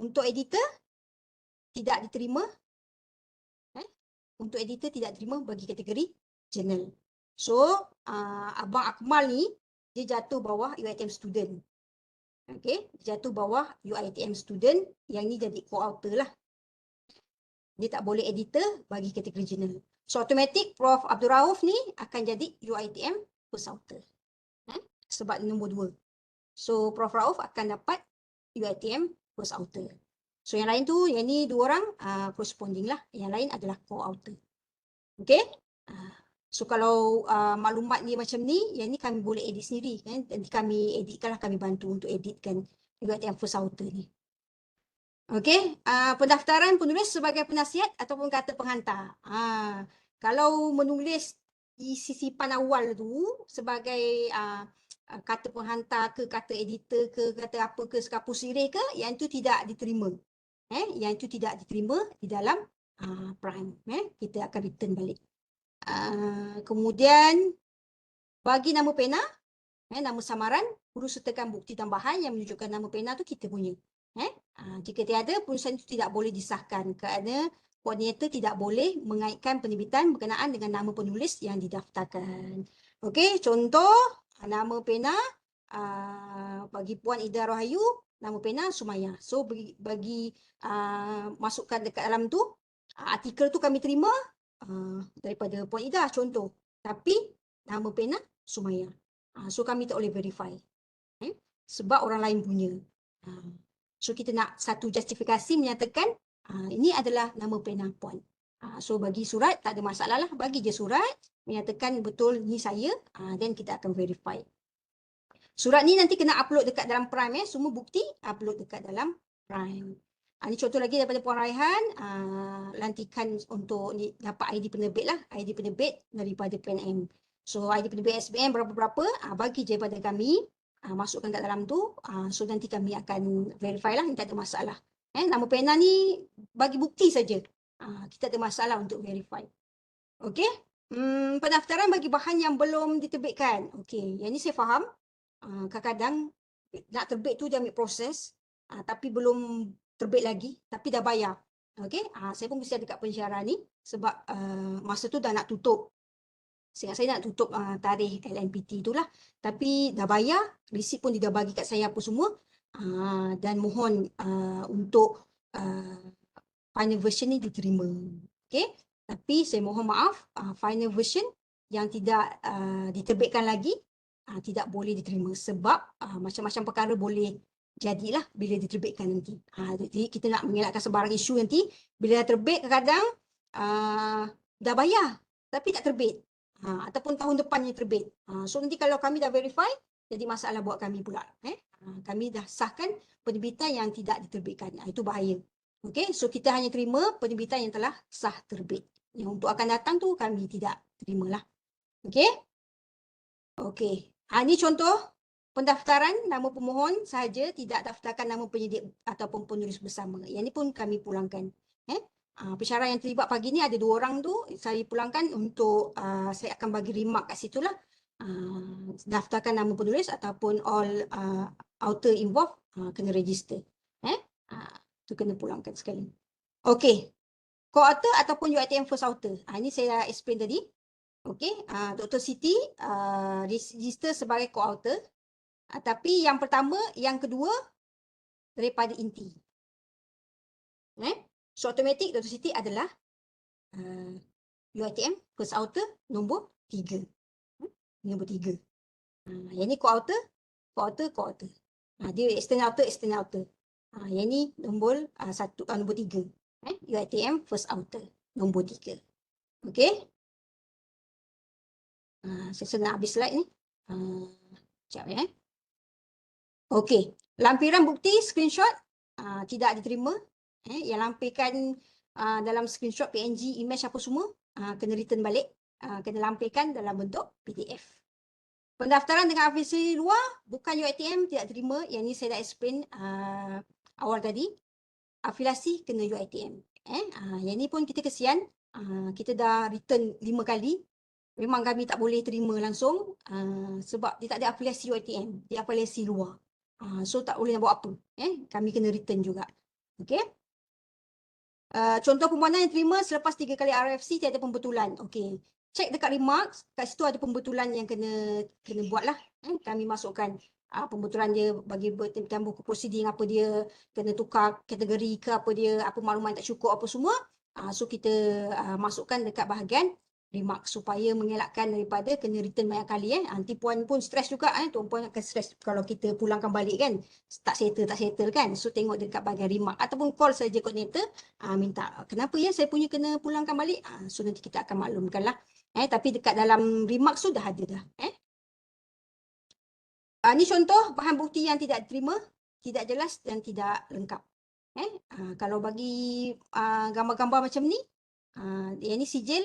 untuk editor tidak diterima. Untuk editor tidak diterima bagi kategori journal. So, Abang Akmal ni dia jatuh bawah UiTM student. Okey, dia jatuh bawah UiTM student, yang ni jadi co-author lah. Dia tak boleh editor bagi kategori journal. So, automatic Prof Abdul Rauf ni akan jadi UiTM first author. Sebab nombor 2. So, Prof Rauf akan dapat UiTM first author. So, yang lain tu, yang ni 2 orang corresponding lah. Yang lain adalah co-author. Okey? So, kalau maklumat dia macam ni, yang ni kami boleh edit sendiri. Nanti kami editkan lah, kami bantu untuk editkan UiTM first author ni. Okey? Pendaftaran penulis sebagai penasihat ataupun kata penghantar. kalau menulis di sisipan awal tu sebagai kata penghantar ke, kata editor ke, kata apa ke, sekapur sirih ke, yang itu tidak diterima. Yang itu tidak diterima di dalam Prime. Kita akan return balik. Kemudian bagi nama pena, nama samaran, perlu sertakan bukti tambahan yang menunjukkan nama pena tu kita punya. Jika tiada, penulisan itu tidak boleh disahkan kerana koordinator tidak boleh mengaitkan penerbitan berkenaan dengan nama penulis yang didaftarkan. Okey, contoh nama pena bagi Puan Ida Rahayu, nama pena Sumaya. So bagi masukkan dekat dalam tu, artikel tu kami terima daripada Puan Ida contoh. Tapi nama pena Sumaya. So kami tak boleh verify. Sebab orang lain punya. So kita nak satu justifikasi menyatakan ini adalah nama pena Puan. So bagi surat tak ada masalah lah. Bagi je surat menyatakan betul ni saya, then kita akan verify. Surat ni nanti kena upload dekat dalam Prime. Semua bukti upload dekat dalam Prime. Ini contoh lagi daripada Puan Raihan. Lantikan untuk ni, dapat ID penerbit lah. ID penerbit daripada PNM. So ID penerbit SBM berapa-berapa, bagi je pada kami. Masukkan kat dalam tu. So nanti kami akan verify lah. Tak ada masalah. Nama pena ni bagi bukti saja. Kita ada masalah untuk verify. Okey. Pendaftaran bagi bahan yang belum diterbitkan. Okey. Yang ni saya faham. Kadang-kadang nak terbit tu dia ambil proses. Tapi belum terbit lagi. Tapi dah bayar. Okey. Saya pun mesti ada kat pensyarah ni. Sebab masa tu dah nak tutup. Seingat saya nak tutup tarikh LNPT tu lah. Tapi dah bayar, resit pun dia dah bagi kat saya apa semua. Dan mohon untuk final version ni diterima. Okay? Tapi saya mohon maaf, final version yang tidak diterbitkan lagi, tidak boleh diterima. Sebab macam-macam perkara boleh jadilah bila diterbitkan nanti. Jadi kita nak mengelakkan sebarang isu nanti. Bila dah terbit, kadang-kadang dah bayar tapi tak terbit. Ataupun tahun depannya terbit. So nanti kalau kami dah verify, jadi masalah buat kami pula. Kami dah sahkan penerbitan yang tidak diterbitkan. Itu bahaya. Okay, so kita hanya terima penerbitan yang telah sah terbit. Yang untuk akan datang tu kami tidak terimalah. Okay. Okay. Ini contoh pendaftaran nama pemohon sahaja, tidak daftarkan nama penyidik ataupun penulis bersama. Yang ini pun kami pulangkan. Pensyarah yang terlibat pagi ni ada 2 orang tu, saya pulangkan untuk saya akan bagi remark kat situ lah. Daftarkan nama penulis ataupun all author involved kena register. Tu kena pulangkan sekali. Okey. Co-author ataupun UiTM first author. Ini saya explain tadi. Okey. Dr. Siti register sebagai co-author. Tapi yang pertama, yang kedua daripada inti. So automatic Dr. Siti adalah UiTM first author nombor 3. Nombor 3. Yang ni co-author. Dia external author. Yang ni nombor 1, nombor 3. UiTM first author nombor 3. Okey. Saya nak habis slide ni. Sekejap ya. Okey. Lampiran bukti screenshot tidak diterima. Yang lampirkan dalam screenshot PNG, image apa semua kena return balik, kena lampirkan dalam bentuk PDF. Pendaftaran dengan afiliasi luar bukan UiTM tidak terima. Yang ni saya dah explain awal tadi. Afiliasi kena UiTM. Yang ni pun kita kesian, kita dah return 5 kali. Memang kami tak boleh terima langsung sebab dia tak ada afiliasi UiTM, dia afiliasi luar. So tak boleh nak buat apa. Kami kena return juga. Okey. Contoh permohonan yang terima selepas 3 kali RFC tiada pembetulan. Okey. Cek dekat remarks, kat situ ada pembetulan yang kena buat lah. Kami masukkan pembetulan dia bagi bertambah buku proceeding apa dia, kena tukar kategori ke apa dia, apa maklumat tak cukup apa semua. So kita masukkan dekat bahagian remark supaya mengelakkan daripada kena return banyak kali. Nanti puan pun stres juga, tuan puan akan stres kalau kita pulangkan balik kan, tak settle kan. So tengok dekat bahagian remark ataupun call saja koordinator, minta kenapa ya saya punya kena pulangkan balik. So nanti kita akan maklumkan lah. Tapi dekat dalam remark tu dah ada dah. Ini contoh bahan bukti yang tidak diterima, tidak jelas dan tidak lengkap. Kalau bagi gambar-gambar macam ni, yang ni sijil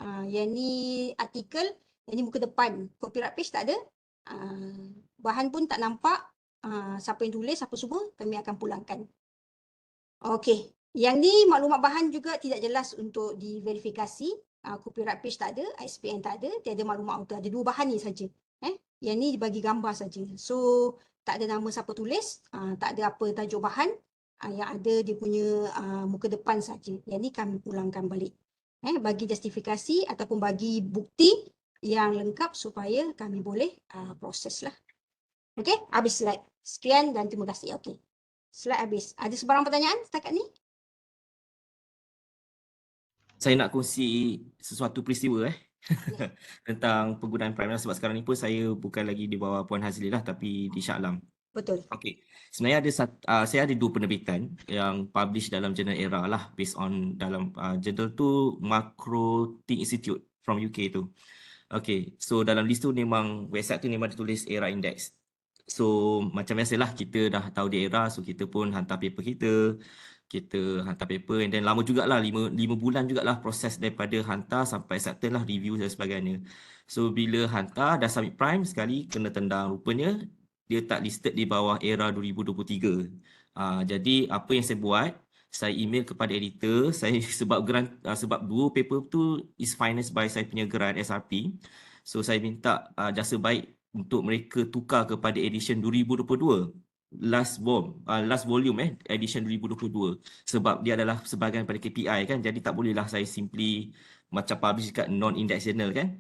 Yang ni artikel, yang ni muka depan. Copyright page tak ada. Bahan pun tak nampak. Siapa yang tulis, apa semua, kami akan pulangkan. Okey. Yang ni maklumat bahan juga tidak jelas untuk diverifikasi. Copyright page tak ada, ISBN tak ada, tiada maklumat author. Ada 2 bahan ni saja. Yang ni dibagi gambar saja. So, tak ada nama siapa tulis, tak ada apa tajuk bahan. Yang ada dia punya muka depan saja. Yang ni kami pulangkan balik. Bagi justifikasi ataupun bagi bukti yang lengkap supaya kami boleh proses lah. Okey, habis slide. Sekian dan terima kasih. Okey. Slide habis. Ada sebarang pertanyaan setakat ni? Saya nak kongsi sesuatu peristiwa tentang penggunaan Prime sebab sekarang ni pun saya bukan lagi di bawah Puan Hazlilah tapi di Shah Alam. Betul. Okey. Sebenarnya saya ada 2 penerbitan yang publish dalam jurnal ERA lah based on dalam jurnal tu Macro Think Institute from UK tu. Okey. So dalam list tu memang website tu memang ditulis ERA Index. So macam biasalah kita dah tahu di ERA, so kita pun hantar paper kita hantar paper and then lama jugalah 5 bulan jugalah proses daripada hantar sampai accepted lah, review dan sebagainya. So bila hantar dah submit Prime sekali kena tendang, rupanya dia tak listed di bawah ERA 2023. Jadi apa yang saya buat, saya email kepada editor saya sebab 2 paper tu is financed by saya punya grant SRP. So saya minta jasa baik untuk mereka tukar kepada edition 2022. Last volume edition 2022 sebab dia adalah sebahagian daripada KPI kan, jadi tak bolehlah saya simply macam publish kat non-index journal kan.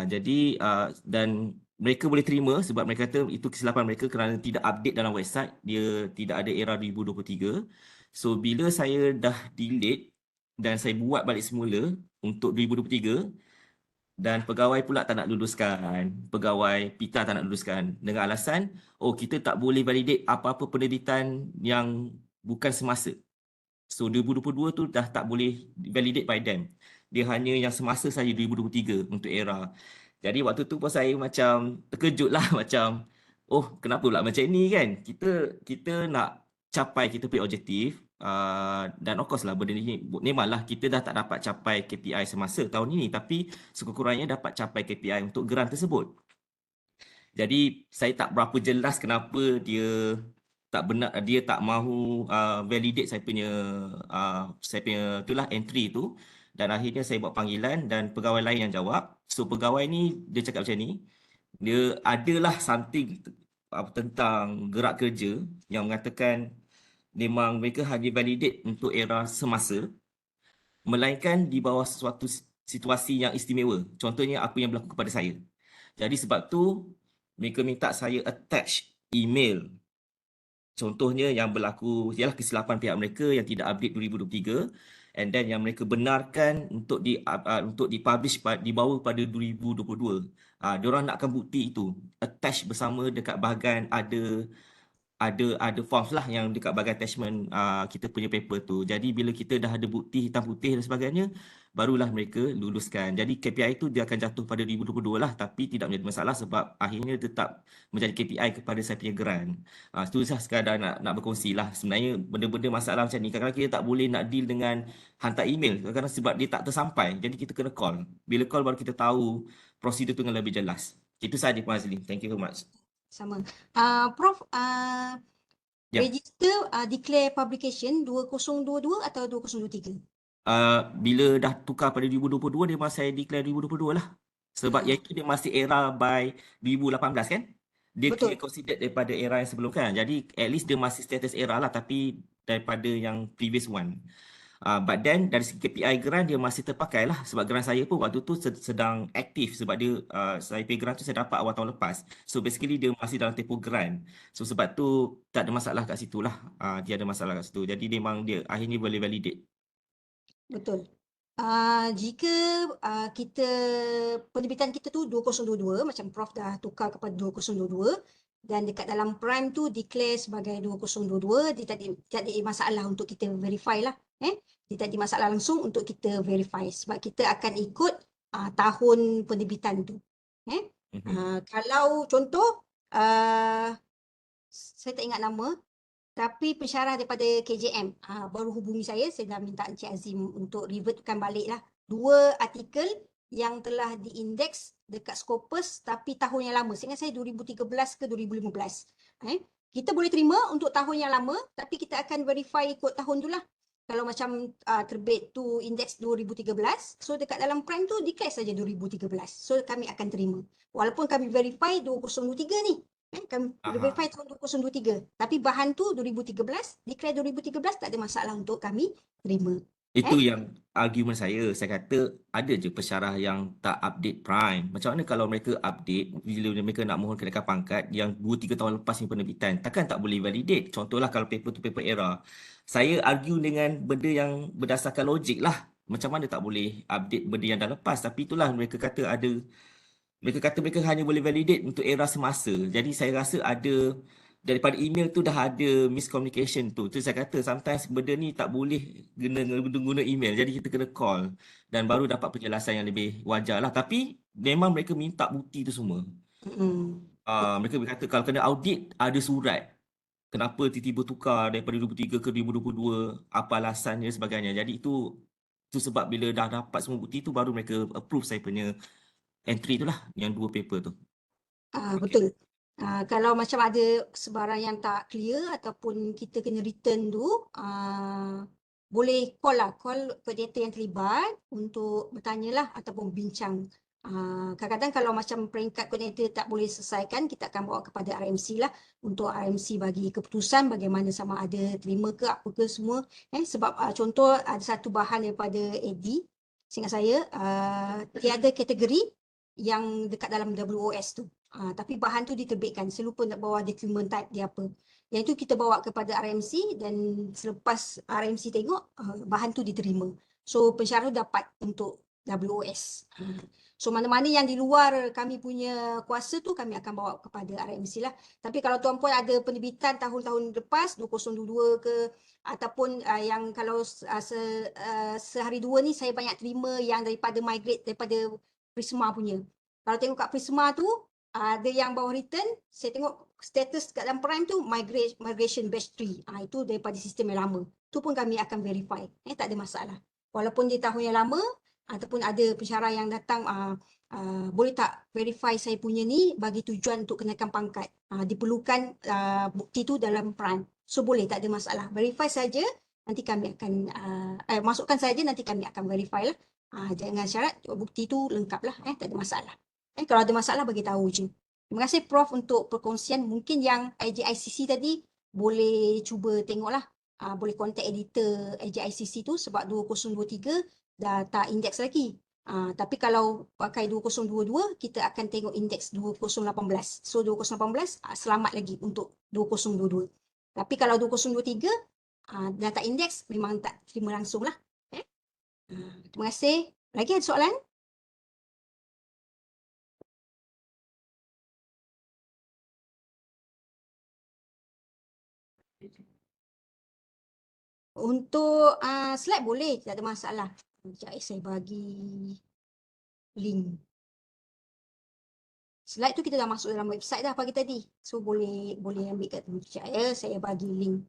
Jadi dan mereka boleh terima sebab mereka kata itu kesilapan mereka kerana tidak update dalam website, dia tidak ada ERA 2023. So bila saya dah delete dan saya buat balik semula untuk 2023 dan pegawai pula tak nak luluskan, pegawai PITA tak nak luluskan dengan alasan kita tak boleh validate apa-apa penerbitan yang bukan semasa. So 2022 tu dah tak boleh validate by them. Dia hanya yang semasa saja 2023 untuk ERA. Jadi waktu tu pun saya macam terkejut lah macam kenapa pula macam ni kan? Kita nak capai kita punya objektif. Dan of course lah benda ni memanglah kita dah tak dapat capai KPI semasa tahun ini tapi sekurang-kurangnya dapat capai KPI untuk grant tersebut. Jadi saya tak berapa jelas kenapa dia tak mahu validate saya punya itulah entry tu, dan akhirnya saya buat panggilan dan pegawai lain yang jawab. So pegawai ni dia cakap macam ni, dia adalah something tentang gerak kerja yang mengatakan memang mereka hanya validate untuk ERA semasa, melainkan di bawah suatu situasi yang istimewa. Contohnya apa yang berlaku kepada saya. Jadi sebab tu mereka minta saya attach email. Contohnya yang berlaku ialah kesilapan pihak mereka yang tidak update 2023 and then yang mereka benarkan untuk dipublish dibawa pada 2022. Diorang nakkan bukti itu attach bersama dekat bahagian ada forms lah yang dekat bahagian attachment kita punya paper tu. Jadi bila kita dah ada bukti hitam putih dan sebagainya, barulah mereka luluskan. Jadi KPI tu dia akan jatuh pada 2022 lah, tapi tidak menjadi masalah sebab akhirnya tetap menjadi KPI kepada saya punya grant. Itu sahaja sekadar nak berkongsi lah. Sebenarnya benda-benda masalah macam ni kadang-kadang kita tak boleh nak deal dengan hantar email kadang-kadang sebab dia tak tersampai. Jadi kita kena call. Bila call baru kita tahu prosedur tu dengan lebih jelas. Itu sahaja Puan Hazli. Thank you very much. Sama. Prof, Ya. register declare publication 2022 atau 2023? Bila dah tukar pada 2022 dia masih saya declare 2022 lah. Sebab iaitu dia masih era by 2018 kan? Dia Betul. considered daripada era yang sebelum kan. Jadi at least dia masih status era lah tapi daripada yang previous one. But then dari segi KPI grant dia masih terpakai lah sebab grant saya pun waktu tu sedang aktif sebab dia saya pay grant tu saya dapat awal tahun lepas. So basically dia masih dalam tempoh grant. So sebab tu tak ada masalah kat situ lah. Dia ada masalah kat situ. Jadi memang dia akhirnya boleh validate. Betul. Jika kita penerbitan kita tu 2022 macam Prof dah tukar kepada 2022 dan dekat dalam Prime tu declare sebagai 2022, dia tak ada masalah untuk kita verify lah. Dia tak ada masalah langsung untuk kita verify sebab kita akan ikut tahun penerbitan tu. Kalau contoh saya tak ingat nama tapi pensyarah daripada KJM baru hubungi saya dah minta Encik Azim untuk revertkan balik lah 2 artikel yang telah diindeks dekat Scopus tapi tahun yang lama. Seingat saya 2013 ke 2015. Kita boleh terima untuk tahun yang lama tapi kita akan verify ikut tahun tu lah. Kalau macam terbit tu indeks 2013, so dekat dalam prime tu declare saja 2013. So kami akan terima. Walaupun kami verify 2023 ni. Kami verify tahun 2023. Tapi bahan tu 2013, declare 2013 tak ada masalah untuk kami terima. Itu yang argument saya. Saya kata ada je pensyarah yang tak update prime. Macam mana kalau mereka update bila mereka nak mohon kenaikan pangkat yang 2-3 tahun lepas ni penerbitan. Takkan tak boleh validate. Contohlah kalau paper tu paper era. Saya argue dengan benda yang berdasarkan logik lah. Macam mana tak boleh update benda yang dah lepas. Tapi itulah mereka kata ada. Mereka kata mereka hanya boleh validate untuk era semasa. Jadi saya rasa ada daripada email tu dah ada miscommunication tu. Tu saya kata sometimes benda ni tak boleh guna email. Jadi kita kena call dan baru dapat penjelasan yang lebih wajar lah. Tapi memang mereka minta bukti tu semua. Mereka berkata kalau kena audit ada surat. Kenapa tiba-tiba tukar daripada 2003 ke 2022, apa alasannya dan sebagainya. Jadi itu sebab bila dah dapat semua bukti tu baru mereka approve saya punya entry tu lah yang 2 paper tu. Betul. Kalau macam ada sebarang yang tak clear ataupun kita kena return tu, boleh call lah, call koordinator yang terlibat untuk bertanya lah ataupun bincang. Kadang-kadang kalau macam peringkat koordinator tak boleh selesaikan, kita akan bawa kepada RMC lah untuk RMC bagi keputusan bagaimana sama ada terima ke apa ke semua. Sebab contoh ada satu bahan daripada AD, seingat saya, tiada kategori yang dekat dalam WOS tu. Tapi bahan tu diterbitkan. Saya lupa nak bawa document type dia apa. Yang itu kita bawa kepada RMC dan selepas RMC tengok, bahan tu diterima. So pensyarah dapat untuk WOS. So mana-mana yang di luar kami punya kuasa tu kami akan bawa kepada RMC lah. Tapi kalau tuan-puan ada penerbitan tahun-tahun lepas 2022 ke ataupun yang kalau sehari dua ni saya banyak terima yang daripada migrate daripada Prisma punya. Kalau tengok kat Prisma tu ada yang bawah return, saya tengok status kat dalam prime tu migration batch 3. Itu daripada sistem yang lama. Tu pun kami akan verify. Tak ada masalah. Walaupun di tahun yang lama ataupun ada pensyarah yang datang boleh tak verify saya punya ni bagi tujuan untuk kenaikan pangkat. Diperlukan bukti tu dalam prime. So boleh, tak ada masalah. Verify saja, nanti kami akan masukkan saja, nanti kami akan verify lah. Jangan syarat bukti tu lengkap lah. Tak ada masalah. Kalau ada masalah bagi tahu je. Terima kasih Prof untuk perkongsian. Mungkin yang AJICC tadi boleh cuba tengoklah. Boleh contact editor AJICC tu sebab 2023 dah tak indeks lagi. Tapi kalau pakai 2022, kita akan tengok indeks 2018. So 2018 selamat lagi untuk 2022. Tapi kalau 2023 dah tak indeks, memang tak terima langsung lah. Terima kasih. Lagi ada soalan? Untuk slide boleh, tak ada masalah. Sekejap saya bagi link. Slide tu kita dah masuk dalam website dah pagi tadi. So boleh ambil kat tu. Sekejap ya, saya bagi link.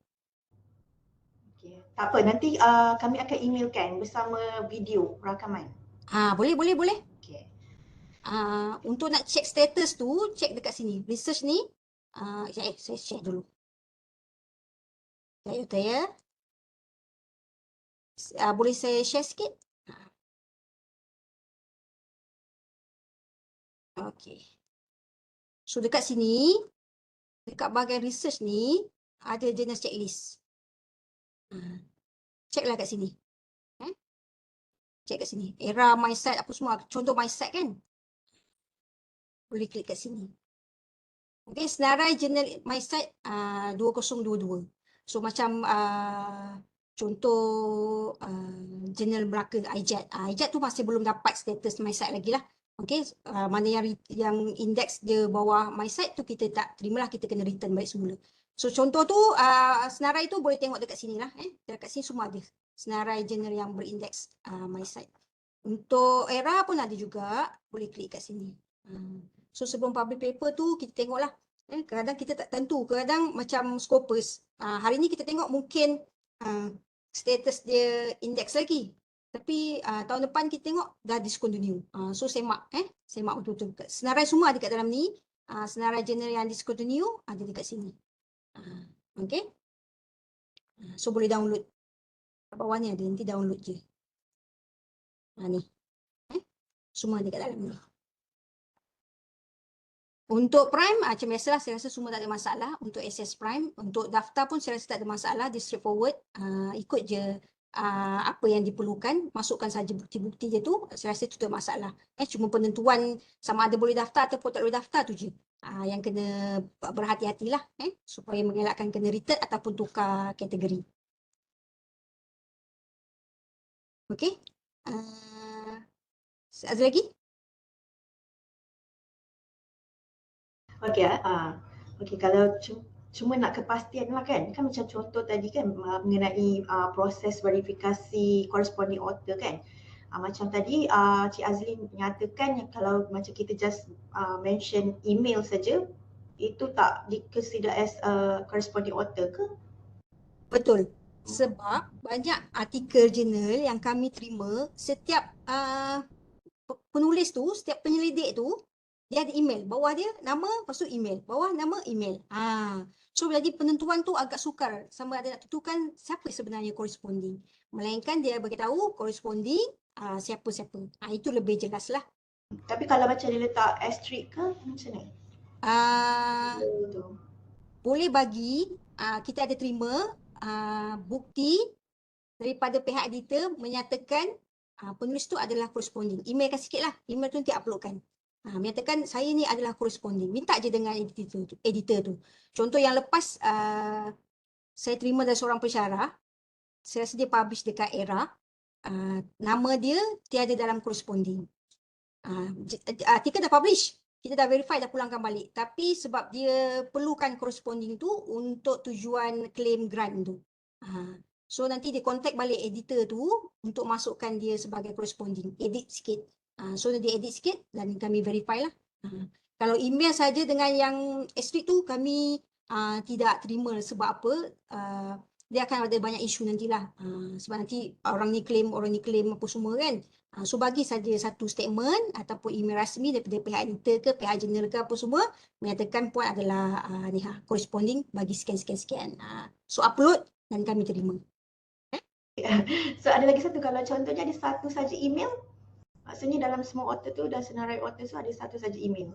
Okay. Tak apa, nanti kami akan emailkan bersama video rakaman. Boleh. Okay. Untuk nak check status tu, check dekat sini. Research ni, saya share dulu. Sekejap ya. Boleh saya share sikit? Okey. So dekat sini, dekat bahagian research ni, ada jenis checklist. Checklah kat sini. Check kat sini. Era my site apa semua. Contoh my site kan. Boleh klik kat sini. Okay, senarai jurnal my site 2022. So macam contoh jurnal Melaka IJAT. IJAT tu masih belum dapat status my site lagi lah. Okay, mana yang indeks dia bawah my site tu kita tak terimalah, kita kena return balik semula. So contoh tu senarai tu boleh tengok dekat sini lah. Dekat sini semua ada senarai jurnal yang berindeks my site. Untuk era pun ada juga, boleh klik kat sini. So sebelum publish paper tu kita tengoklah. Kadang kita tak tentu, kadang macam Scopus. Hari ni kita tengok mungkin status dia indeks lagi. Tapi tahun depan kita tengok dah discontinue. So semak semak betul-betul. Senarai semua ada kat dalam ni. Senarai jurnal yang discontinue ada dekat sini. Okay. So boleh download. Kat bawah ni ada, nanti download je. Ni. Semua ada kat dalam ni. Untuk Prime, macam biasalah saya rasa semua tak ada masalah. Untuk access Prime, untuk daftar pun saya rasa tak ada masalah. Dia straightforward. Ikut je apa yang diperlukan. Masukkan saja bukti-bukti je tu. Saya rasa itu tak masalah. Cuma penentuan sama ada boleh daftar ataupun tak boleh daftar tu je. Yang kena berhati-hatilah. Supaya mengelakkan kena return ataupun tukar kategori. Okey. Ada lagi? Okey, okey, kalau cuma nak kepastian lah kan macam contoh tadi kan mengenai proses verifikasi corresponding author kan. Macam tadi Cik Azlin nyatakan yang kalau macam kita just mention email saja, itu tak di-consider as corresponding author ke? Betul. Sebab banyak artikel jurnal yang kami terima, setiap penulis tu, setiap penyelidik tu, dia ada email. Bawah dia nama, lepas tu email. Bawah nama, email. So jadi penentuan tu agak sukar. Sama ada nak tentukan siapa sebenarnya corresponding. Melainkan dia beritahu corresponding siapa-siapa. Itu lebih jelas lah. Tapi kalau macam dia letak asterisk ke macam mana? Boleh bagi, kita ada terima bukti daripada pihak editor menyatakan penulis tu adalah corresponding. Emailkan sikit lah. Email tu nanti uploadkan. Menyatakan saya ni adalah corresponding. Minta je dengan editor tu. Contoh yang lepas saya terima dari seorang pensyarah. Saya rasa dia publish dekat Era. Nama dia tiada dalam corresponding. Artikel dah publish. Kita dah verify, dah pulangkan balik. Tapi sebab dia perlukan corresponding tu untuk tujuan claim grant tu. So nanti dia contact balik editor tu untuk masukkan dia sebagai corresponding. Edit sikit. So dia edit sikit dan kami verify lah. Kalau email saja dengan yang asterisk tu kami tidak terima sebab apa? Dia akan ada banyak isu nantilah. Sebab nanti orang ni claim apa semua kan. So bagi saja satu statement ataupun email rasmi daripada pihak editor ke pihak jurnal ke apa semua menyatakan puan adalah corresponding bagi sekian. So upload dan kami terima. So ada lagi satu, kalau contohnya ada satu saja email, maksudnya dalam semua author tu dan senarai author tu ada satu saja email.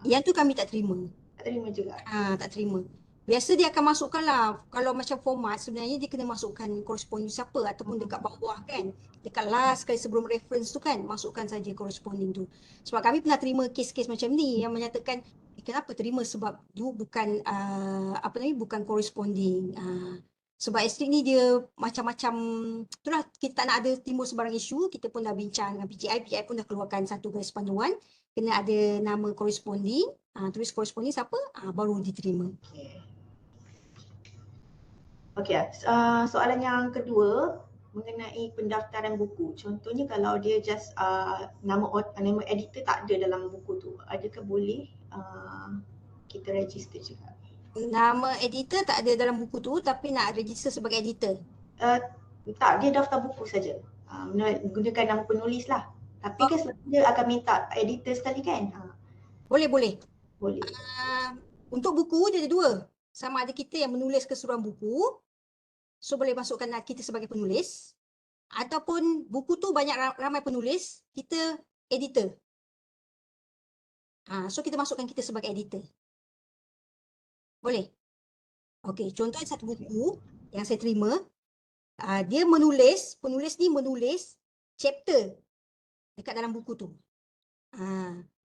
Yang tu kami tak terima. Tak terima juga. Tak terima. Biasa dia akan masukkan lah, kalau macam format sebenarnya dia kena masukkan corresponding siapa ataupun dekat bawah kan. Dekat last sekali sebelum reference tu kan, masukkan saja corresponding tu. Sebab kami pernah terima kes-kes macam ni yang menyatakan kenapa terima sebab tu bukan bukan corresponding. Sebab asterisk ni dia macam-macam, itulah kita tak nak ada timbul sebarang isu. Kita pun dah bincang dengan PGI pun dah keluarkan satu garis panduan. Kena ada nama corresponding, tulis corresponding siapa, baru diterima. Okey, soalan yang kedua mengenai pendaftaran buku. Contohnya kalau dia just nama editor tak ada dalam buku tu, adakah boleh kita register juga? Nama editor tak ada dalam buku tu tapi nak register sebagai editor. Tak, dia daftar buku saja. Menggunakan nama penulis lah. Tapi kan dia akan minta editor sekali kan? Boleh. Boleh. Untuk buku dia ada dua. Sama ada kita yang menulis keseluruhan buku, so boleh masukkan kita sebagai penulis, ataupun buku tu banyak ramai penulis, kita editor. So kita masukkan kita sebagai editor. Boleh? Okey, contohnya satu buku yang saya terima, dia penulis ni menulis chapter dekat dalam buku tu.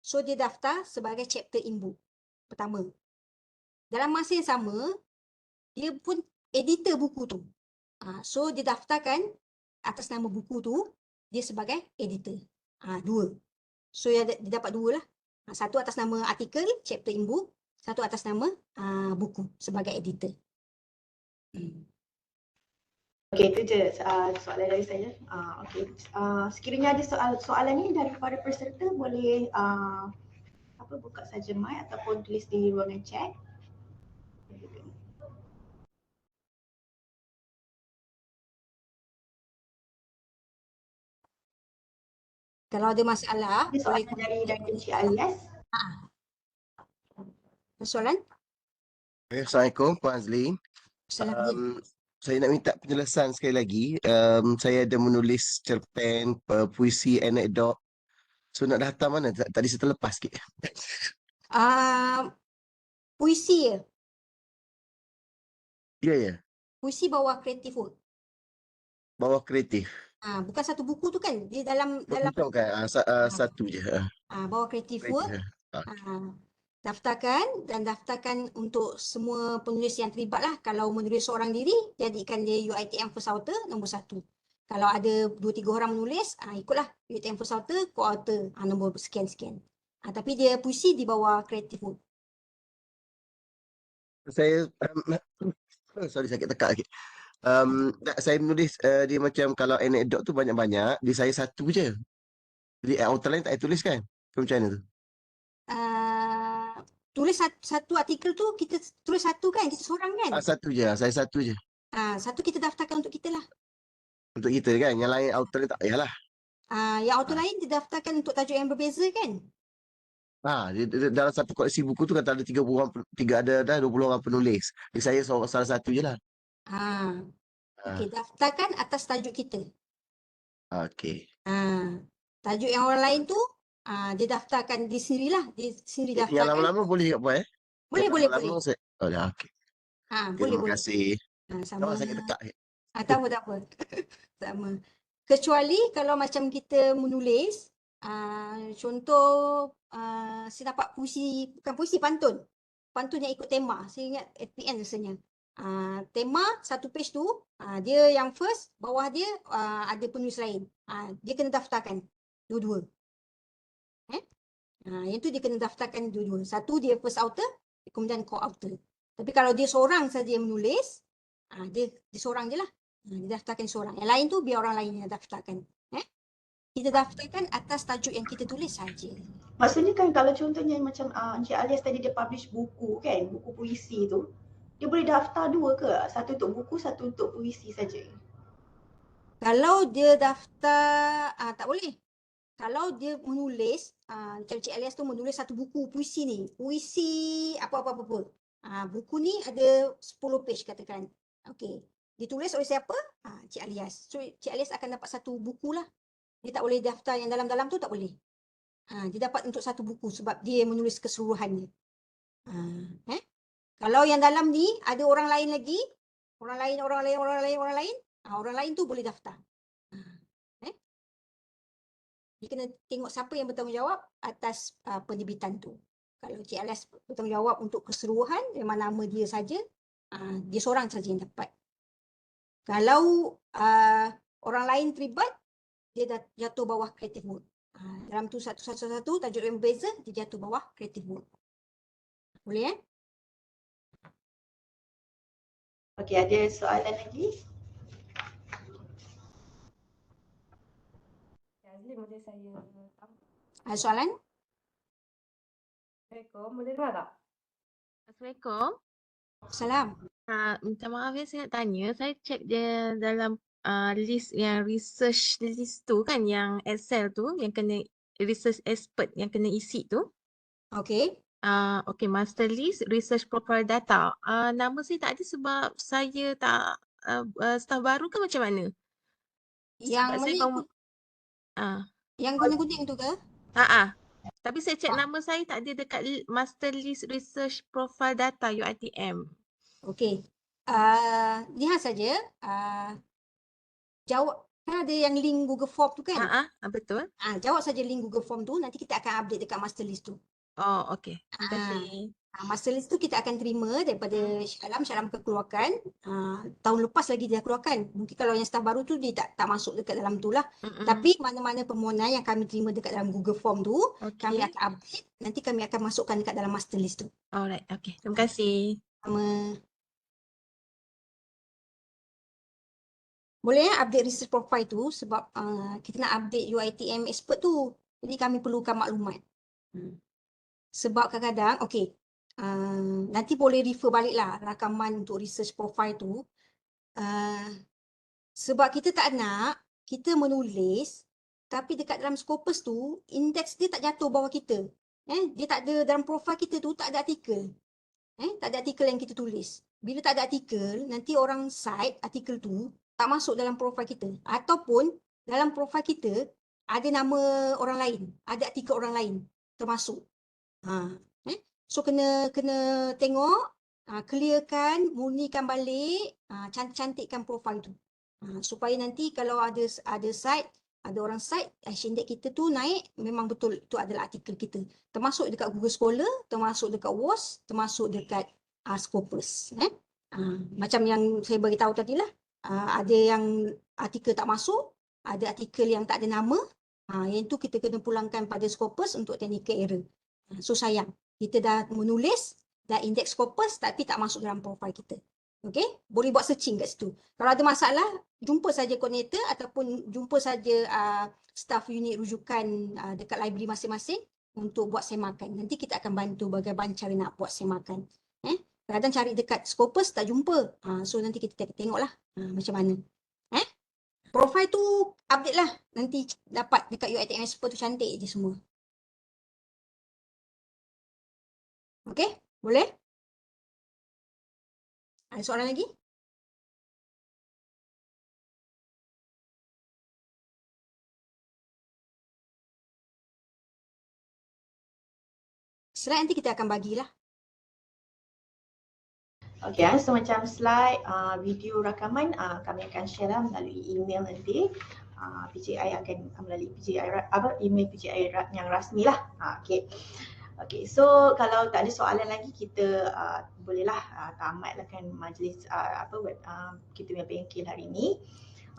So dia daftar sebagai chapter in book pertama. Dalam masa yang sama, dia pun editor buku tu. So dia daftarkan atas nama buku tu, dia sebagai editor. Dua. So dia dapat dua lah. Satu atas nama artikel, chapter in book. Satu atas nama buku sebagai editor. Okey, itu je soalan dari saya. Okey, sekiranya ada soalan ni dari para peserta, boleh buka saja mic ataupun tulis di ruangan chat. Kalau ada masalah, Ada boleh soalan dari Encik Alias. soalan. Assalamualaikum Puan Azlin. Assalamualaikum. Saya nak minta penjelasan sekali lagi. Saya ada menulis cerpen, puisi, anekdot. So nak daftar mana? Tadi saya terlepas sikit. Puisi ya. Ya. Puisi bawah creative work. Bawah kreatif. Bukan satu buku tu kan. Dia dalam Bukan. Satu je. bawah creative work. Kreatif. Daftarkan untuk semua penulis yang terlibat lah. Kalau menulis seorang diri, jadikan dia UiTM First Author nombor 1. Kalau ada 2-3 orang menulis, ikutlah UiTM First Author, co-author nombor sekian-sekian. Tapi dia puisi di bawah creative work. Saya sorry sakit tekak sikit. Saya menulis dia macam kalau anekdot tu banyak-banyak, di saya satu je. Jadi author lain tak payah tulis kan? Macam mana tu? Tulis satu artikel tu, kita tulis satu kan, kita seorang kan. Satu je. Saya satu je. Satu kita daftarkan untuk kita lah. Untuk kita kan. Yang lain author lain tak payahlah. Yang author lain didaftarkan untuk tajuk yang berbeza kan. Dalam satu koleksi buku tu kata ada 30 orang, 20 orang penulis. Jadi saya salah satu je lah. Okey, daftarkan atas tajuk kita. Okey. Tajuk yang orang lain tu dia daftarkan di sendirilah. Dia sendiri Yang daftarkan. lama-lama boleh tak Puan? Boleh. Okey. Boleh. Terima kasih. Sama. Saya tekak. Tak apa. Sama. Kecuali kalau macam kita menulis, contoh saya dapat puisi, bukan puisi, pantun. Pantun yang ikut tema. Saya ingat APN rasanya. Tema satu page tu, dia yang first, bawah dia ada penulis lain. Dia kena daftarkan dua-dua. Yang tu dia kena daftarkan dua-dua. Satu dia first author, kemudian co-author. Tapi kalau dia seorang saja yang menulis, dia seorang je lah. Dia daftarkan seorang. Yang lain tu biar orang lain yang daftarkan. Kita daftarkan atas tajuk yang kita tulis saja. Maksudnya kan kalau contohnya macam Encik Alias tadi dia publish buku kan, buku puisi tu, dia boleh daftar dua ke? Satu untuk buku, satu untuk puisi saja. Kalau dia daftar, tak boleh. Kalau dia menulis, macam Cik Alias tu menulis satu buku puisi ni. Puisi apa-apa. Buku ni ada 10 page katakan. Okey. Ditulis oleh siapa? Cik Alias. So Cik Alias akan dapat satu buku lah. Dia tak boleh daftar yang dalam-dalam tu, tak boleh. Dia dapat untuk satu buku sebab dia menulis keseluruhannya. Kalau yang dalam ni ada orang lain lagi, orang lain tu boleh daftar. Dia kena tengok siapa yang bertanggungjawab atas penerbitan tu. Kalau Cik Alias bertanggungjawab untuk keseluruhan, memang nama dia saja, dia seorang saja yang dapat. Kalau orang lain terlibat, dia jatuh bawah creative work. Dalam tu satu-satu tajuk yang berbeza, dia jatuh bawah creative work. Boleh Okey, ada soalan lagi? Azlin, boleh saya tahu? Soalan? Assalamualaikum, boleh dengar tak? Assalamualaikum. Salam. Minta maaf ya, saya nak tanya. Saya cek dia dalam list yang research list tu kan, yang Excel tu, yang kena research expert yang kena isi tu. Okey. Okay, master list research profile data. Nama saya tak ada sebab saya tak staff baru ke macam mana? Yang Sebab mana saya yang, yang kuning-kuning tu ke? Tapi saya cek nama saya tak ada dekat master list research profile data UiTM. Okey. Lihat saja. Jawab. Kan ada yang link Google Form tu kan? Betul. Jawab saja link Google Form tu. Nanti kita akan update dekat master list tu. Oh, okey. Terima kasih. Master list tu kita akan terima daripada Syalam akan keluarkan. Tahun lepas lagi dia keluarkan. Mungkin kalau yang staff baru tu dia tak masuk dekat dalam tu lah. Tapi mana-mana permohonan yang kami terima dekat dalam Google Form tu, kami akan update. Nanti kami akan masukkan dekat dalam master list tu. Alright, okey. Terima kasih. Sama. Boleh update research profile tu sebab kita nak update UiTM expert tu. Jadi kami perlukan maklumat. Sebab kadang-kadang, okey, nanti boleh refer baliklah rakaman untuk research profile tu. Sebab kita tak nak kita menulis tapi dekat dalam Scopus tu indeks dia tak jatuh bawah kita. Dia tak ada dalam profil kita tu, tak ada artikel. Tak ada artikel yang kita tulis. Bila tak ada artikel, nanti orang cite artikel tu tak masuk dalam profil kita. Ataupun dalam profil kita ada nama orang lain, ada artikel orang lain termasuk. So kena tengok, clearkan, murnikan balik, cantikkan profil tu. Supaya nanti kalau ada site, ada orang site, index kita tu naik, memang betul itu adalah artikel kita. Termasuk dekat Google Scholar, termasuk dekat WOS, termasuk dekat Scopus. Macam yang saya beritahu tadi lah, ada yang artikel tak masuk, ada artikel yang tak ada nama, yang tu kita kena pulangkan pada Scopus untuk technical error. So sayang, kita dah menulis, dah indeks Scopus tapi tak masuk dalam profil kita. Okay, boleh buat searching kat situ. Kalau ada masalah, jumpa saja koordinator ataupun jumpa saja staff unit rujukan dekat library masing-masing untuk buat semakan. Nanti kita akan bantu bagaimana cara nak buat semakan. Kadang cari dekat Scopus tak jumpa. So nanti kita tengoklah macam mana. Profil tu update lah. Nanti dapat dekat UiTM Expert tu cantik je semua. Okay, boleh? Ada soalan lagi? Slide nanti kita akan bagilah. Okey, so macam slide, video rakaman kami akan share lah melalui email nanti. PJI akan melalui PJI email PJI yang rasmi lah. Okey. Okey, so kalau tak ada soalan lagi, kita bolehlah tamatkan majlis kita punya bengkel hari ini.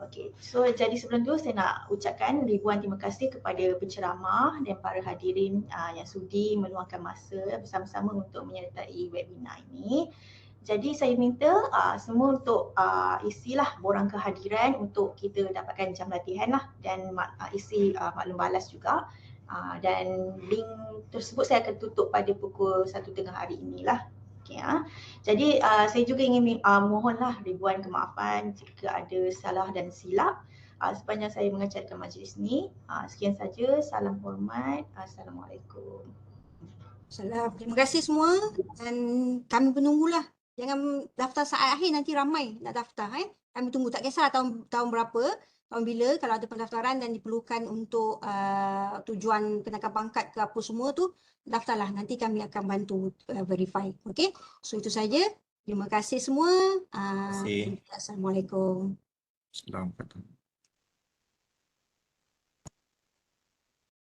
Okey, so jadi sebelum tu saya nak ucapkan ribuan terima kasih kepada penceramah dan para hadirin yang sudi meluangkan masa bersama-sama untuk menyertai webinar ini. Jadi saya minta semua untuk isilah borang kehadiran untuk kita dapatkan jam latihan lah, dan isi maklum balas juga. Dan link tersebut saya akan tutup pada pukul 1:30 hari inilah. Okay, jadi saya juga ingin mohonlah ribuan kemaafan jika ada salah dan silap sepanjang saya mengacarkan majlis ni. Sekian saja, salam hormat. Assalamualaikum. Salam. Terima kasih semua dan kami menunggulah. Jangan daftar saat akhir, nanti ramai nak daftar. Kami tunggu, tak kisah tahun berapa, tahun bila, kalau ada pendaftaran dan diperlukan untuk tujuan kenaikan pangkat ke apa semua tu, daftarlah. Nanti kami akan bantu verify. Okay, so itu saja. Terima kasih semua. Terima kasih. Assalamualaikum. Assalamualaikum.